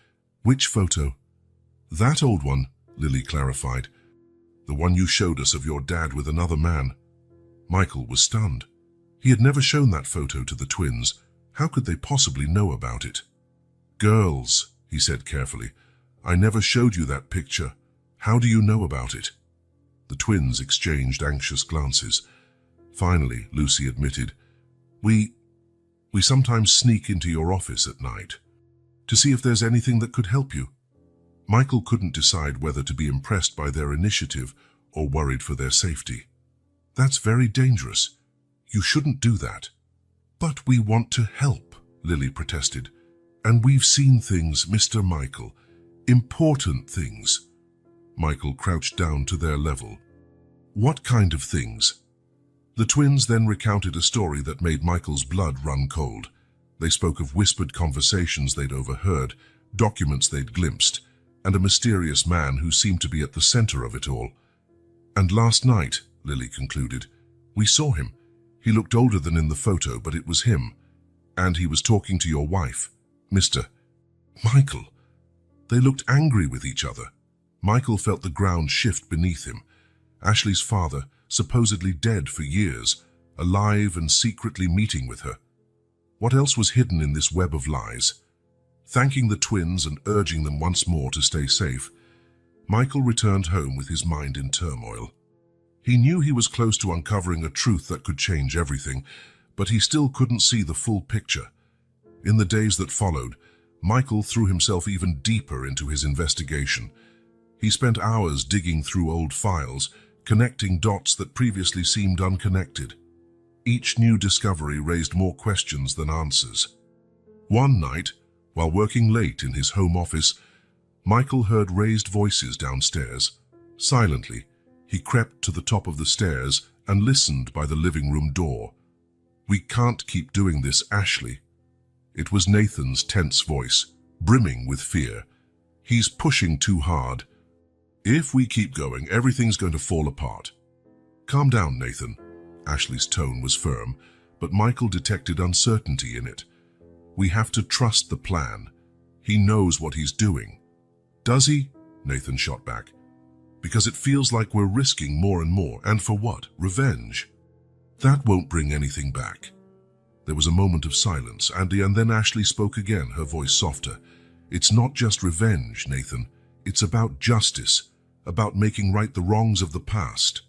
"Which photo?" "That old one," Lily clarified. "The one you showed us of your dad with another man." Michael was stunned. He had never shown that photo to the twins. How could they possibly know about it? "Girls," he said carefully, "I never showed you that picture. How do you know about it?" The twins exchanged anxious glances. Finally, Lucy admitted, We sometimes sneak into your office at night to see if there's anything that could help you." Michael couldn't decide whether to be impressed by their initiative or worried for their safety. "That's very dangerous. You shouldn't do that." "But we want to help," Lily protested. "And we've seen things, Mr. Michael. Important things." Michael crouched down to their level. "What kind of things?" The twins then recounted a story that made Michael's blood run cold. They spoke of whispered conversations they'd overheard, documents they'd glimpsed, and a mysterious man who seemed to be at the center of it all. "And last night," Lily concluded, "we saw him. He looked older than in the photo, but it was him. And he was talking to your wife, Mr. Michael. They looked angry with each other. Michael felt the ground shift beneath him. Ashley's father, supposedly dead for years, alive and secretly meeting with her. What else was hidden in this web of lies? Thanking the twins and urging them once more to stay safe, Michael returned home with his mind in turmoil. He knew he was close to uncovering a truth that could change everything, but he still couldn't see the full picture. In the days that followed, Michael threw himself even deeper into his investigation. He spent hours digging through old files, connecting dots that previously seemed unconnected. Each new discovery raised more questions than answers. One night, while working late in his home office, Michael heard raised voices downstairs. Silently, he crept to the top of the stairs and listened by the living room door. "We can't keep doing this, Ashley." It was Nathan's tense voice, brimming with fear. "He's pushing too hard. If we keep going, everything's going to fall apart." "Calm down, Nathan." Ashley's tone was firm, but Michael detected uncertainty in it. "We have to trust the plan. He knows what he's doing." "Does he?" Nathan shot back. "Because it feels like we're risking more and more. And for what? Revenge? That won't bring anything back." There was a moment of silence, and then Ashley spoke again, her voice softer. "It's not just revenge, Nathan. It's about justice, about making right the wrongs of the past."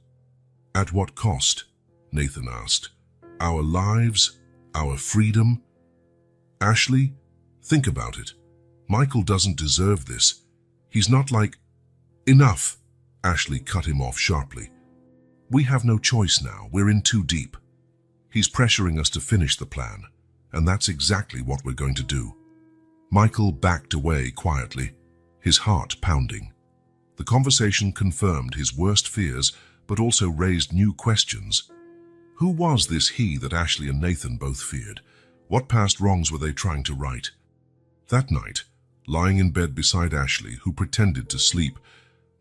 "At what cost?" Nathan asked. "Our lives? Our freedom?" "Ashley, think about it. Michael doesn't deserve this. He's not like—" "Enough!" Ashley cut him off sharply. "We have no choice now. We're in too deep. He's pressuring us to finish the plan, and that's exactly what we're going to do." Michael backed away quietly, his heart pounding. The conversation confirmed his worst fears, but also raised new questions. Who was this he that Ashley and Nathan both feared? What past wrongs were they trying to right? That night, lying in bed beside Ashley, who pretended to sleep,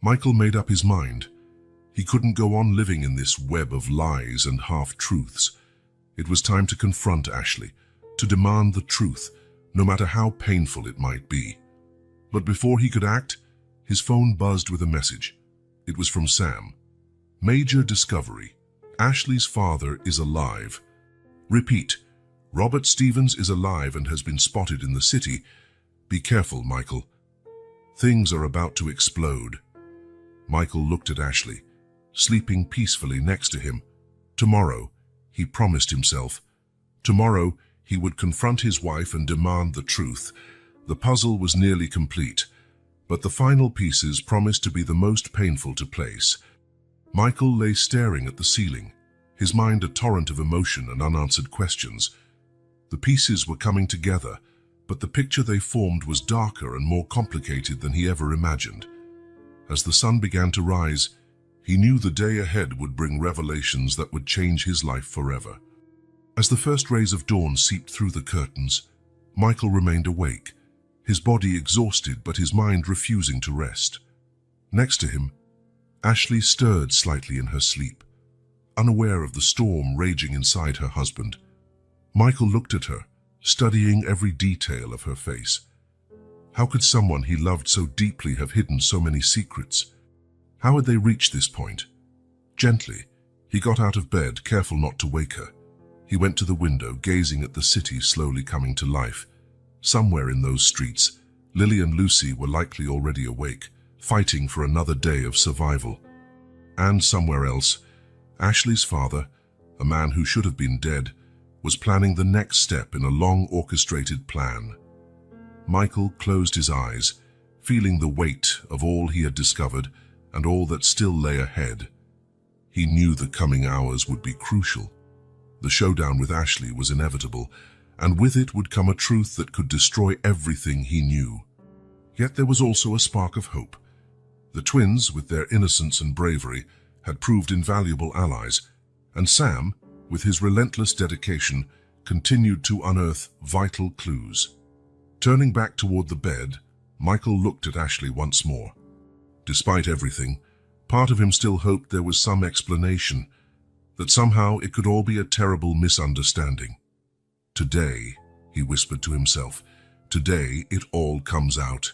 Michael made up his mind. He couldn't go on living in this web of lies and half-truths. It was time to confront Ashley, to demand the truth, no matter how painful it might be. But before he could act, his phone buzzed with a message. It was from Sam. "Major discovery. Ashley's father is alive. Repeat, Robert Stevens is alive and has been spotted in the city. Be careful, Michael. Things are about to explode." Michael looked at Ashley, sleeping peacefully next to him. Tomorrow, he promised himself. Tomorrow, he would confront his wife and demand the truth. The puzzle was nearly complete, but the final pieces promised to be the most painful to place. Michael lay staring at the ceiling, his mind a torrent of emotion and unanswered questions. The pieces were coming together, but the picture they formed was darker and more complicated than he ever imagined. As the sun began to rise, he knew the day ahead would bring revelations that would change his life forever. As the first rays of dawn seeped through the curtains, Michael remained awake, his body exhausted but his mind refusing to rest. Next to him, Ashley stirred slightly in her sleep, unaware of the storm raging inside her husband. Michael looked at her, studying every detail of her face. How could someone he loved so deeply have hidden so many secrets? How had they reached this point? Gently, he got out of bed, careful not to wake her. He went to the window, gazing at the city slowly coming to life. Somewhere in those streets, Lily and Lucy were likely already awake, fighting for another day of survival. And somewhere else, Ashley's father, a man who should have been dead, was planning the next step in a long orchestrated plan. Michael closed his eyes, feeling the weight of all he had discovered and all that still lay ahead. He knew the coming hours would be crucial. The showdown with Ashley was inevitable, and with it would come a truth that could destroy everything he knew. Yet there was also a spark of hope. The twins, with their innocence and bravery, had proved invaluable allies, and Sam, with his relentless dedication, continued to unearth vital clues. Turning back toward the bed, Michael looked at Ashley once more. Despite everything, part of him still hoped there was some explanation. that somehow it could all be a terrible misunderstanding. Today, he whispered to himself, today it all comes out.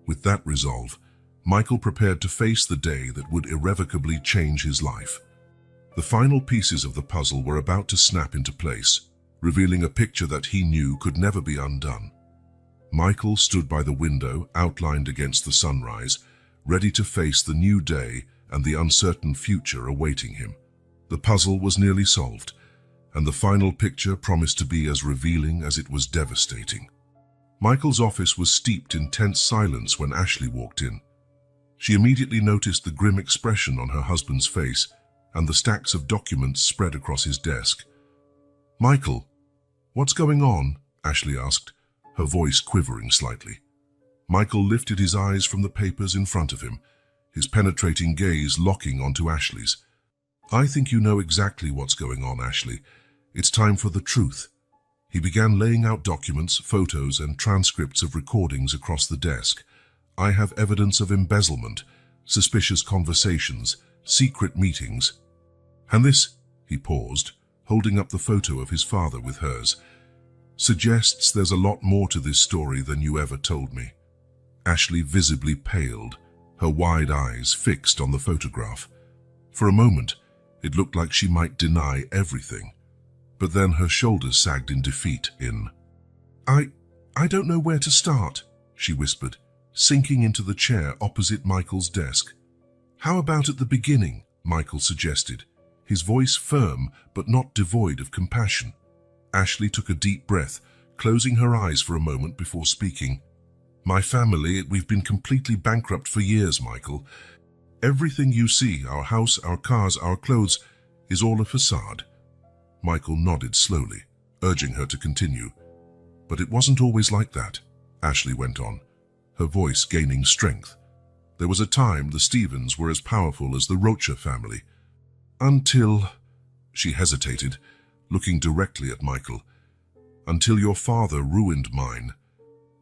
With that resolve, Michael prepared to face the day that would irrevocably change his life. The final pieces of the puzzle were about to snap into place, revealing a picture that he knew could never be undone. Michael stood by the window, outlined against the sunrise, ready to face the new day and the uncertain future awaiting him. The puzzle was nearly solved, and the final picture promised to be as revealing as it was devastating. Michael's office was steeped in tense silence when Ashley walked in. She immediately noticed the grim expression on her husband's face and the stacks of documents spread across his desk. "Michael, what's going on?" Ashley asked, her voice quivering slightly. Michael lifted his eyes from the papers in front of him, his penetrating gaze locking onto Ashley's. "I think you know exactly what's going on, Ashley. It's time for the truth." He began laying out documents, photos, and transcripts of recordings across the desk. "I have evidence of embezzlement, suspicious conversations, secret meetings. And this," he paused, holding up the photo of his father with hers, "suggests there's a lot more to this story than you ever told me." Ashley visibly paled, her wide eyes fixed on the photograph. For a moment, it looked like she might deny everything, but then her shoulders sagged in defeat. I don't know where to start," she whispered, sinking into the chair opposite Michael's desk. "How about at the beginning?" Michael suggested, his voice firm but not devoid of compassion. Ashley took a deep breath, closing her eyes for a moment before speaking. "My family, we've been completely bankrupt for years, Michael. Everything you see, our house, our cars, our clothes, is all a facade." Michael nodded slowly, urging her to continue. "But it wasn't always like that," Ashley went on, her voice gaining strength. "There was a time the Stevens were as powerful as the Rocha family. Until—" she hesitated, looking directly at Michael. "Until your father ruined mine."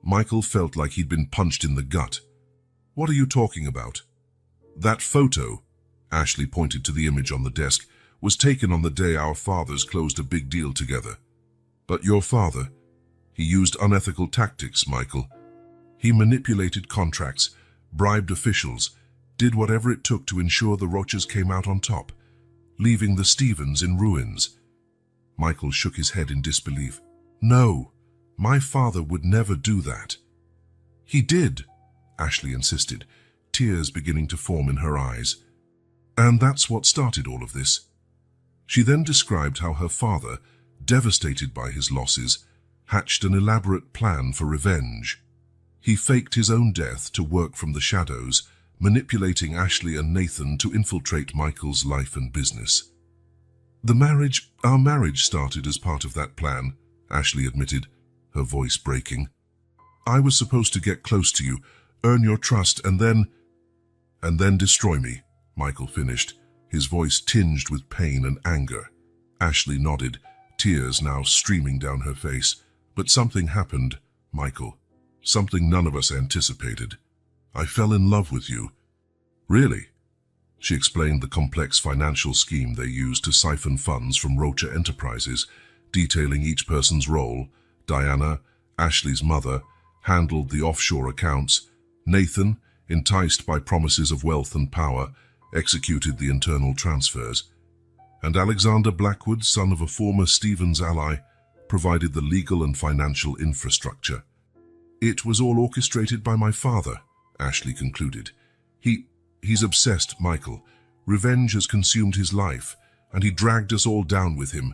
Michael felt like he'd been punched in the gut. "What are you talking about?" "That photo," Ashley pointed to the image on the desk, "was taken on the day our fathers closed a big deal together. But your father, he used unethical tactics, Michael. He manipulated contracts, bribed officials, did whatever it took to ensure the Rochas came out on top, leaving the Stevens in ruins." Michael shook his head in disbelief. "No, my father would never do that." "He did," Ashley insisted, tears beginning to form in her eyes. "And that's what started all of this." She then described how her father, devastated by his losses, hatched an elaborate plan for revenge. He faked his own death to work from the shadows, manipulating Ashley and Nathan to infiltrate Michael's life and business. Our marriage started as part of that plan," Ashley admitted, her voice breaking. "I was supposed to get close to you, earn your trust, and then destroy me," Michael finished, his voice tinged with pain and anger. Ashley nodded, tears now streaming down her face. "But something happened, Michael. Something none of us anticipated. I fell in love with you." "Really?" She explained the complex financial scheme they used to siphon funds from Rocha Enterprises, detailing each person's role. Diana, Ashley's mother, handled the offshore accounts. Nathan, enticed by promises of wealth and power, executed the internal transfers. And Alexander Blackwood, son of a former Stevens ally, provided the legal and financial infrastructure. "It was all orchestrated by my father," Ashley concluded. He's obsessed, Michael. Revenge has consumed his life, and he dragged us all down with him."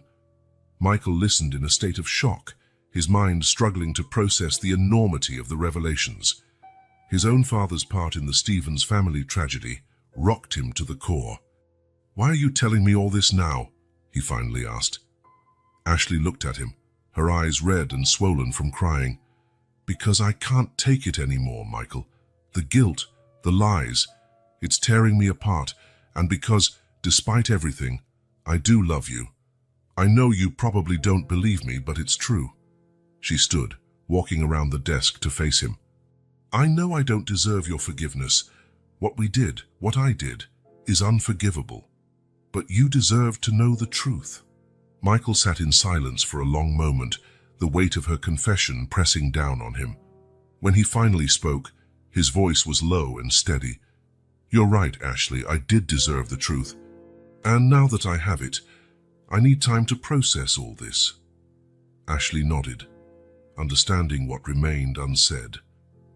Michael listened in a state of shock, his mind struggling to process the enormity of the revelations. His own father's part in the Stevens family tragedy rocked him to the core. "Why are you telling me all this now?" he finally asked. Ashley looked at him, her eyes red and swollen from crying. "Because I can't take it anymore, Michael. The guilt, the lies, it's tearing me apart, and because, despite everything, I do love you. I know you probably don't believe me, but it's true." She stood, walking around the desk to face him. "I know I don't deserve your forgiveness. What we did, what I did, is unforgivable. But you deserve to know the truth. Michael sat in silence for a long moment, the weight of her confession pressing down on him. When he finally spoke, his voice was low and steady. You're right, Ashley, I did deserve the truth. And now that I have it, I need time to process all this. Ashley nodded, understanding what remained unsaid.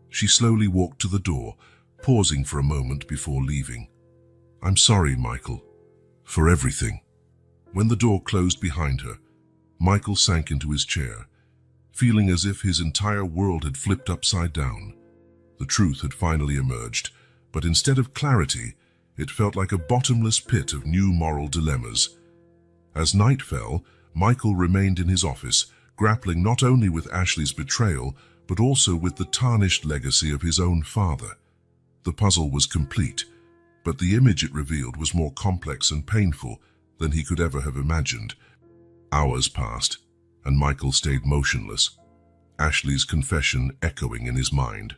She slowly walked to the door, pausing for a moment before leaving. I'm sorry, Michael, for everything. When the door closed behind her, Michael sank into his chair, feeling as if his entire world had flipped upside down. The truth had finally emerged, but instead of clarity, it felt like a bottomless pit of new moral dilemmas. As night fell, Michael remained in his office, grappling not only with Ashley's betrayal, but also with the tarnished legacy of his own father. The puzzle was complete, but the image it revealed was more complex and painful than he could ever have imagined. Hours passed, and Michael stayed motionless, Ashley's confession echoing in his mind.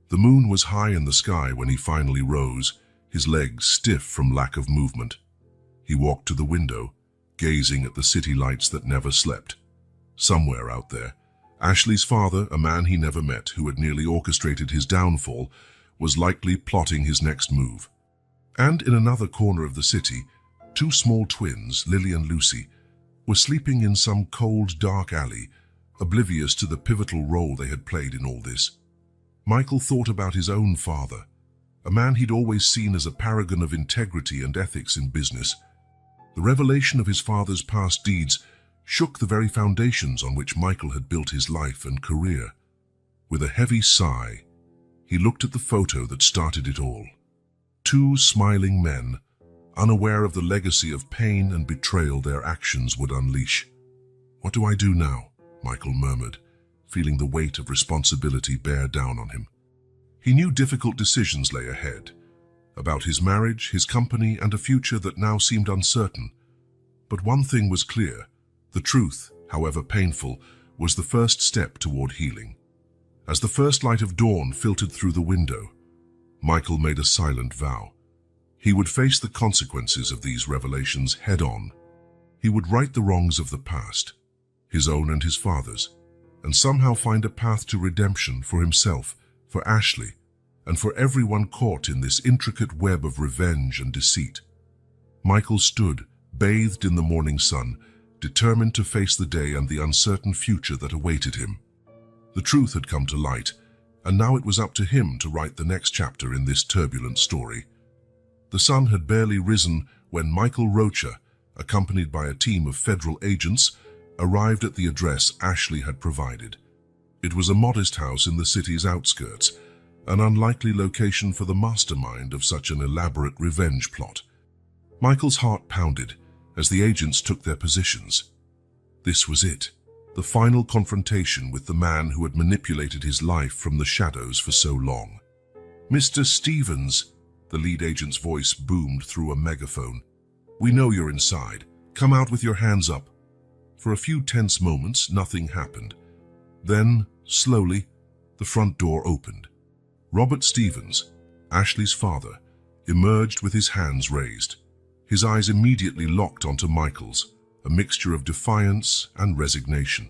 The moon was high in the sky when he finally rose, his legs stiff from lack of movement. He walked to the window, gazing at the city lights that never slept. Somewhere out there, Ashley's father, a man he never met who had nearly orchestrated his downfall, was likely plotting his next move. And in another corner of the city, two small twins, Lily and Lucy, were sleeping in some cold, dark alley, oblivious to the pivotal role they had played in all this. Michael thought about his own father, a man he'd always seen as a paragon of integrity and ethics in business. The revelation of his father's past deeds shook the very foundations on which Michael had built his life and career. With a heavy sigh, he looked at the photo that started it all. Two smiling men, unaware of the legacy of pain and betrayal their actions would unleash. What do I do now? Michael murmured, feeling the weight of responsibility bear down on him. He knew difficult decisions lay ahead, about his marriage, his company, and a future that now seemed uncertain. But one thing was clear: the truth, however painful, was the first step toward healing. As the first light of dawn filtered through the window, Michael made a silent vow. He would face the consequences of these revelations head-on. He would right the wrongs of the past, his own and his father's, and somehow find a path to redemption for himself, for Ashley, and for everyone caught in this intricate web of revenge and deceit. Michael stood, bathed in the morning sun, determined to face the day and the uncertain future that awaited him. The truth had come to light, and now it was up to him to write the next chapter in this turbulent story. The sun had barely risen when Michael Rocha, accompanied by a team of federal agents, arrived at the address Ashley had provided. It was a modest house in the city's outskirts, an unlikely location for the mastermind of such an elaborate revenge plot. Michael's heart pounded as the agents took their positions. This was it, the final confrontation with the man who had manipulated his life from the shadows for so long. "Mr. Stevens," the lead agent's voice boomed through a megaphone. "We know you're inside. Come out with your hands up." For a few tense moments, nothing happened. Then, slowly, the front door opened. Robert Stevens, Ashley's father, emerged with his hands raised. His eyes immediately locked onto Michael's, a mixture of defiance and resignation.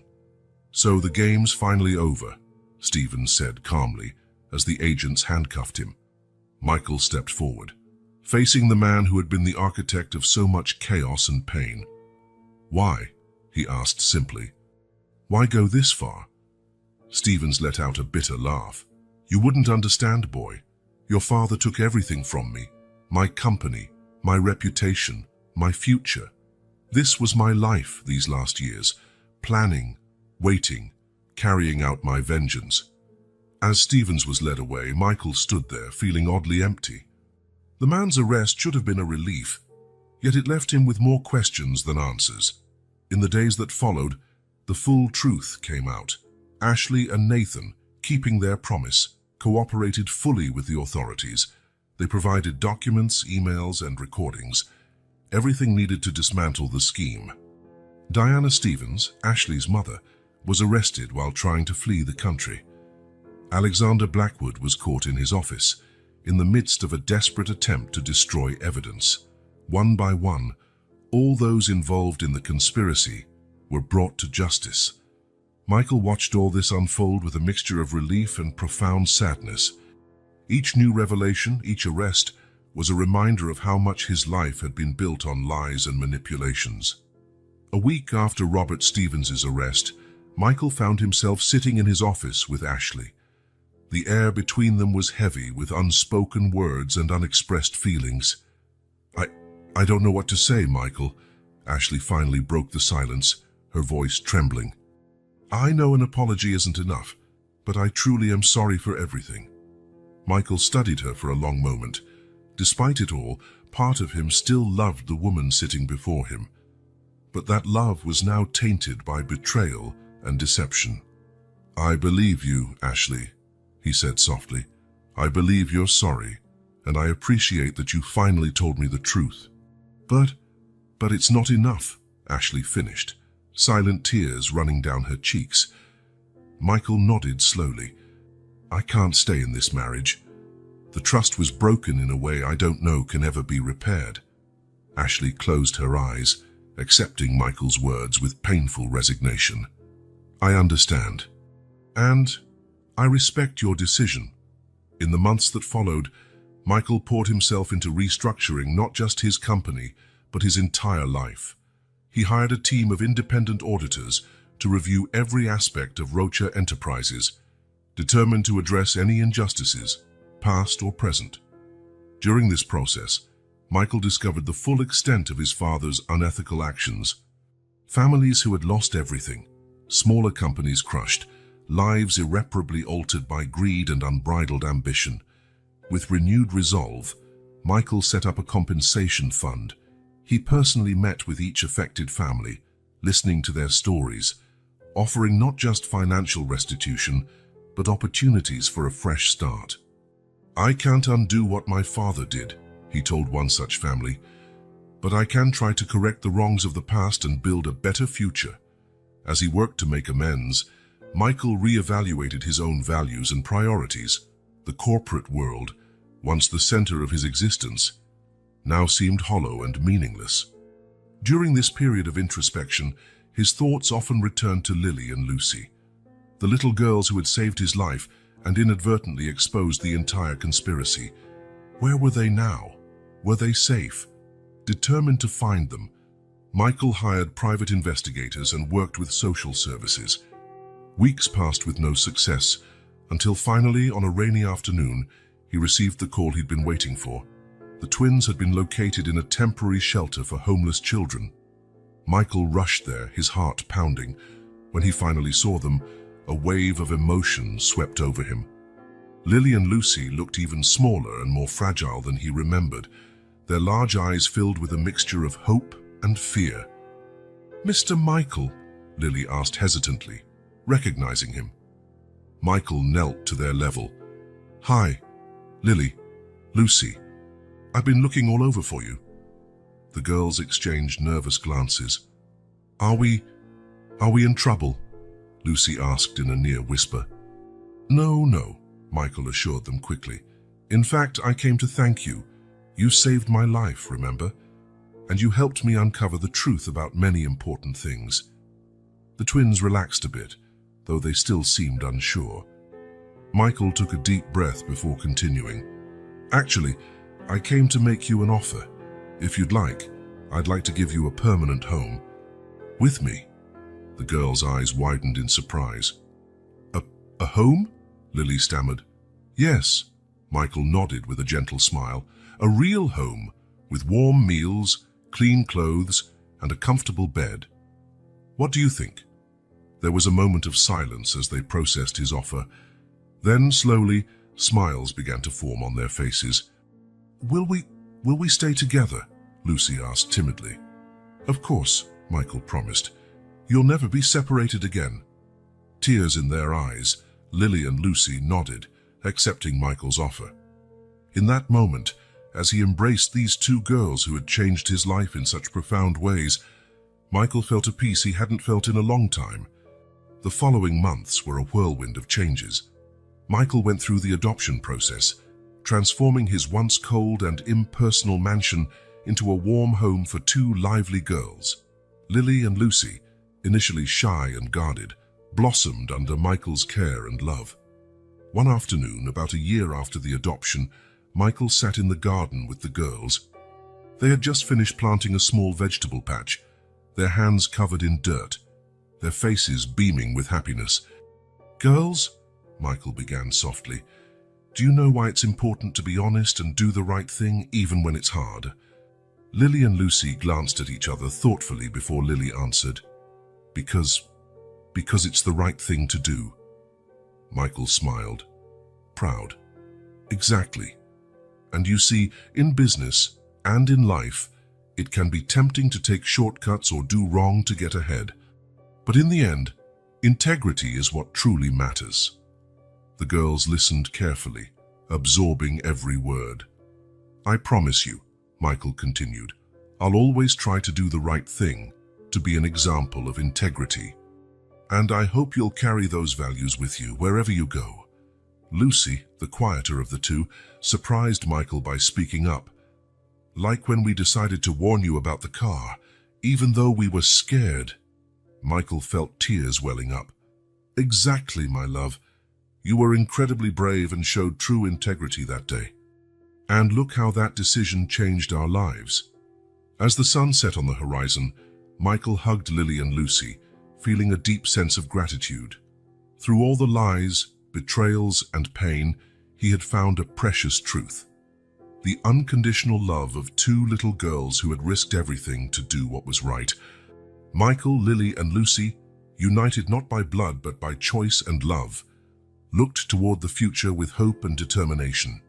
"So the game's finally over," Stevens said calmly as the agents handcuffed him. Michael stepped forward, facing the man who had been the architect of so much chaos and pain. "Why?" he asked simply. "Why go this far?" Stevens let out a bitter laugh. "You wouldn't understand, boy. Your father took everything from me. My company, my reputation, my future. This was my life these last years, planning, waiting, carrying out my vengeance." As Stevens was led away, Michael stood there, feeling oddly empty. The man's arrest should have been a relief, yet it left him with more questions than answers. In the days that followed, the full truth came out. Ashley and Nathan, keeping their promise, cooperated fully with the authorities. They provided documents, emails, and recordings, everything needed to dismantle the scheme. Diana Stevens, Ashley's mother, was arrested while trying to flee the country. Alexander Blackwood was caught in his office, in the midst of a desperate attempt to destroy evidence. One by one, all those involved in the conspiracy were brought to justice. Michael watched all this unfold with a mixture of relief and profound sadness. Each new revelation, each arrest, was a reminder of how much his life had been built on lies and manipulations. A week after Robert Stevens's arrest, Michael found himself sitting in his office with Ashley. The air between them was heavy with unspoken words and unexpressed feelings. I don't know what to say, Michael. Ashley finally broke the silence, her voice trembling. I know an apology isn't enough, but I truly am sorry for everything. Michael studied her for a long moment. Despite it all, part of him still loved the woman sitting before him. But that love was now tainted by betrayal and deception. I believe you, Ashley, he said softly. I believe you're sorry, and I appreciate that you finally told me the truth. But it's not enough, Ashley finished, silent tears running down her cheeks. Michael nodded slowly. I can't stay in this marriage. The trust was broken in a way I don't know can ever be repaired. Ashley closed her eyes, accepting Michael's words with painful resignation. I understand. And I respect your decision. In the months that followed, Michael poured himself into restructuring not just his company, but his entire life. He hired a team of independent auditors to review every aspect of Rocha Enterprises, determined to address any injustices, past or present. During this process, Michael discovered the full extent of his father's unethical actions. Families who had lost everything, smaller companies crushed, lives irreparably altered by greed and unbridled ambition. With renewed resolve, Michael set up a compensation fund. He personally met with each affected family, listening to their stories, offering not just financial restitution, but opportunities for a fresh start. I can't undo what my father did, he told one such family, but I can try to correct the wrongs of the past and build a better future. As he worked to make amends, Michael re-evaluated his own values and priorities. The corporate world, once the center of his existence, now seemed hollow and meaningless. During this period of introspection, his thoughts often returned to Lily and Lucy, the little girls who had saved his life and inadvertently exposed the entire conspiracy. Where were they now? Were they safe? Determined to find them, Michael hired private investigators and worked with social services. Weeks passed with no success, until finally, on a rainy afternoon, he received the call he'd been waiting for. The twins had been located in a temporary shelter for homeless children. Michael rushed there, his heart pounding. When he finally saw them, a wave of emotion swept over him. Lily and Lucy looked even smaller and more fragile than he remembered, their large eyes filled with a mixture of hope and fear. "Mr. Michael?" Lily asked hesitantly, recognizing him. Michael knelt to their level. "Hi, Lily, Lucy. I've been looking all over for you." The girls exchanged nervous glances. Are we in trouble?" Lucy asked in a near whisper. No, Michael assured them quickly. "In fact, I came to thank you. You saved my life, remember? And you helped me uncover the truth about many important things." The twins relaxed a bit, though they still seemed unsure. Michael took a deep breath before continuing. "Actually, I came to make you an offer. If you'd like, I'd like to give you a permanent home. With me." The girl's eyes widened in surprise. A home?" Lily stammered. "Yes," Michael nodded with a gentle smile. "A real home, with warm meals, clean clothes, and a comfortable bed. What do you think?" There was a moment of silence as they processed his offer. Then, slowly, smiles began to form on their faces. Will we stay together?" Lucy asked timidly. "Of course," Michael promised. "You'll never be separated again." Tears in their eyes, Lily and Lucy nodded, accepting Michael's offer. In that moment, as he embraced these two girls who had changed his life in such profound ways, Michael felt a peace he hadn't felt in a long time. The following months were a whirlwind of changes. Michael went through the adoption process, transforming his once cold and impersonal mansion into a warm home for two lively girls. Lily and Lucy, initially shy and guarded, blossomed under Michael's care and love. One afternoon, about a year after the adoption, Michael sat in the garden with the girls. They had just finished planting a small vegetable patch, their hands covered in dirt, their faces beaming with happiness. "Girls," Michael began softly, "do you know why it's important to be honest and do the right thing even when it's hard?" Lily and Lucy glanced at each other thoughtfully before Lily answered, Because it's the right thing to do." Michael smiled, proud. "Exactly. And you see, in business and in life, it can be tempting to take shortcuts or do wrong to get ahead. But in the end, integrity is what truly matters." The girls listened carefully, absorbing every word. "I promise you," Michael continued, "I'll always try to do the right thing, to be an example of integrity. And I hope you'll carry those values with you wherever you go." Lucy, the quieter of the two, surprised Michael by speaking up. "Like when we decided to warn you about the car, even though we were scared." Michael felt tears welling up. "Exactly, my love. You were incredibly brave and showed true integrity that day. And look how that decision changed our lives." As the sun set on the horizon, Michael hugged Lily and Lucy, feeling a deep sense of gratitude. Through all the lies, betrayals, and pain, he had found a precious truth: the unconditional love of two little girls who had risked everything to do what was right. Michael, Lily, and Lucy, united not by blood but by choice and love, looked toward the future with hope and determination.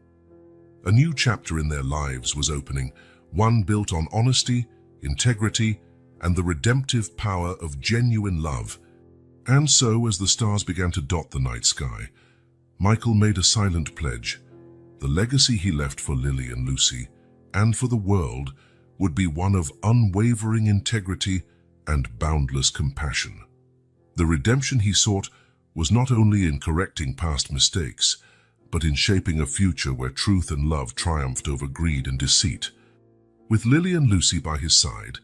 A new chapter in their lives was opening, one built on honesty, integrity, and the redemptive power of genuine love. And so, as the stars began to dot the night sky, Michael made a silent pledge. The legacy he left for Lily and Lucy, and for the world, would be one of unwavering integrity and boundless compassion. The redemption he sought was not only in correcting past mistakes, but in shaping a future where truth and love triumphed over greed and deceit. With Lily and Lucy by his side,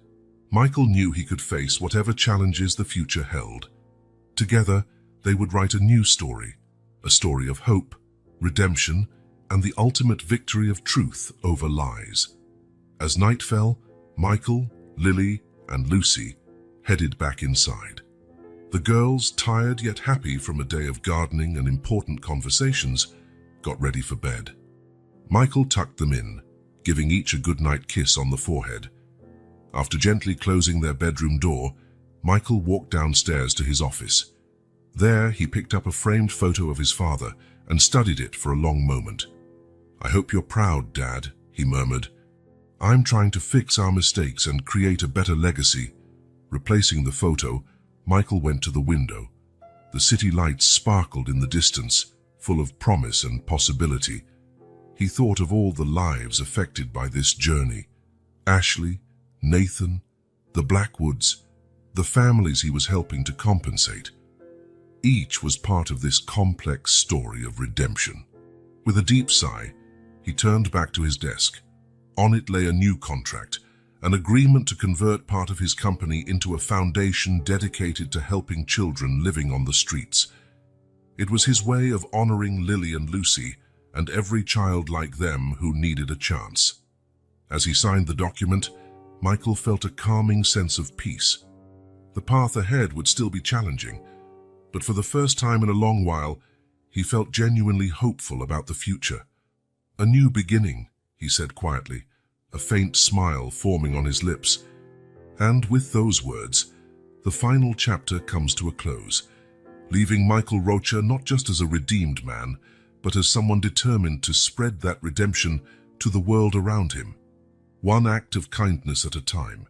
Michael knew he could face whatever challenges the future held. Together, they would write a new story, a story of hope, redemption, and the ultimate victory of truth over lies. As night fell, Michael, Lily, and Lucy headed back inside. The girls, tired yet happy from a day of gardening and important conversations, got ready for bed. Michael tucked them in, giving each a goodnight kiss on the forehead. After gently closing their bedroom door, Michael walked downstairs to his office. There, he picked up a framed photo of his father and studied it for a long moment. "I hope you're proud, Dad," he murmured. "I'm trying to fix our mistakes and create a better legacy." Replacing the photo, Michael went to the window. The city lights sparkled in the distance, full of promise and possibility. He thought of all the lives affected by this journey: Ashley, Nathan, the Blackwoods, the families he was helping to compensate. Each was part of this complex story of redemption. With a deep sigh, he turned back to his desk. On it lay a new contract, an agreement to convert part of his company into a foundation dedicated to helping children living on the streets. It was his way of honoring Lily and Lucy and every child like them who needed a chance. As he signed the document, Michael felt a calming sense of peace. The path ahead would still be challenging, but for the first time in a long while, he felt genuinely hopeful about the future. "A new beginning," he said quietly, a faint smile forming on his lips. And with those words, the final chapter comes to a close, leaving Michael Rocha not just as a redeemed man, but as someone determined to spread that redemption to the world around him, one act of kindness at a time.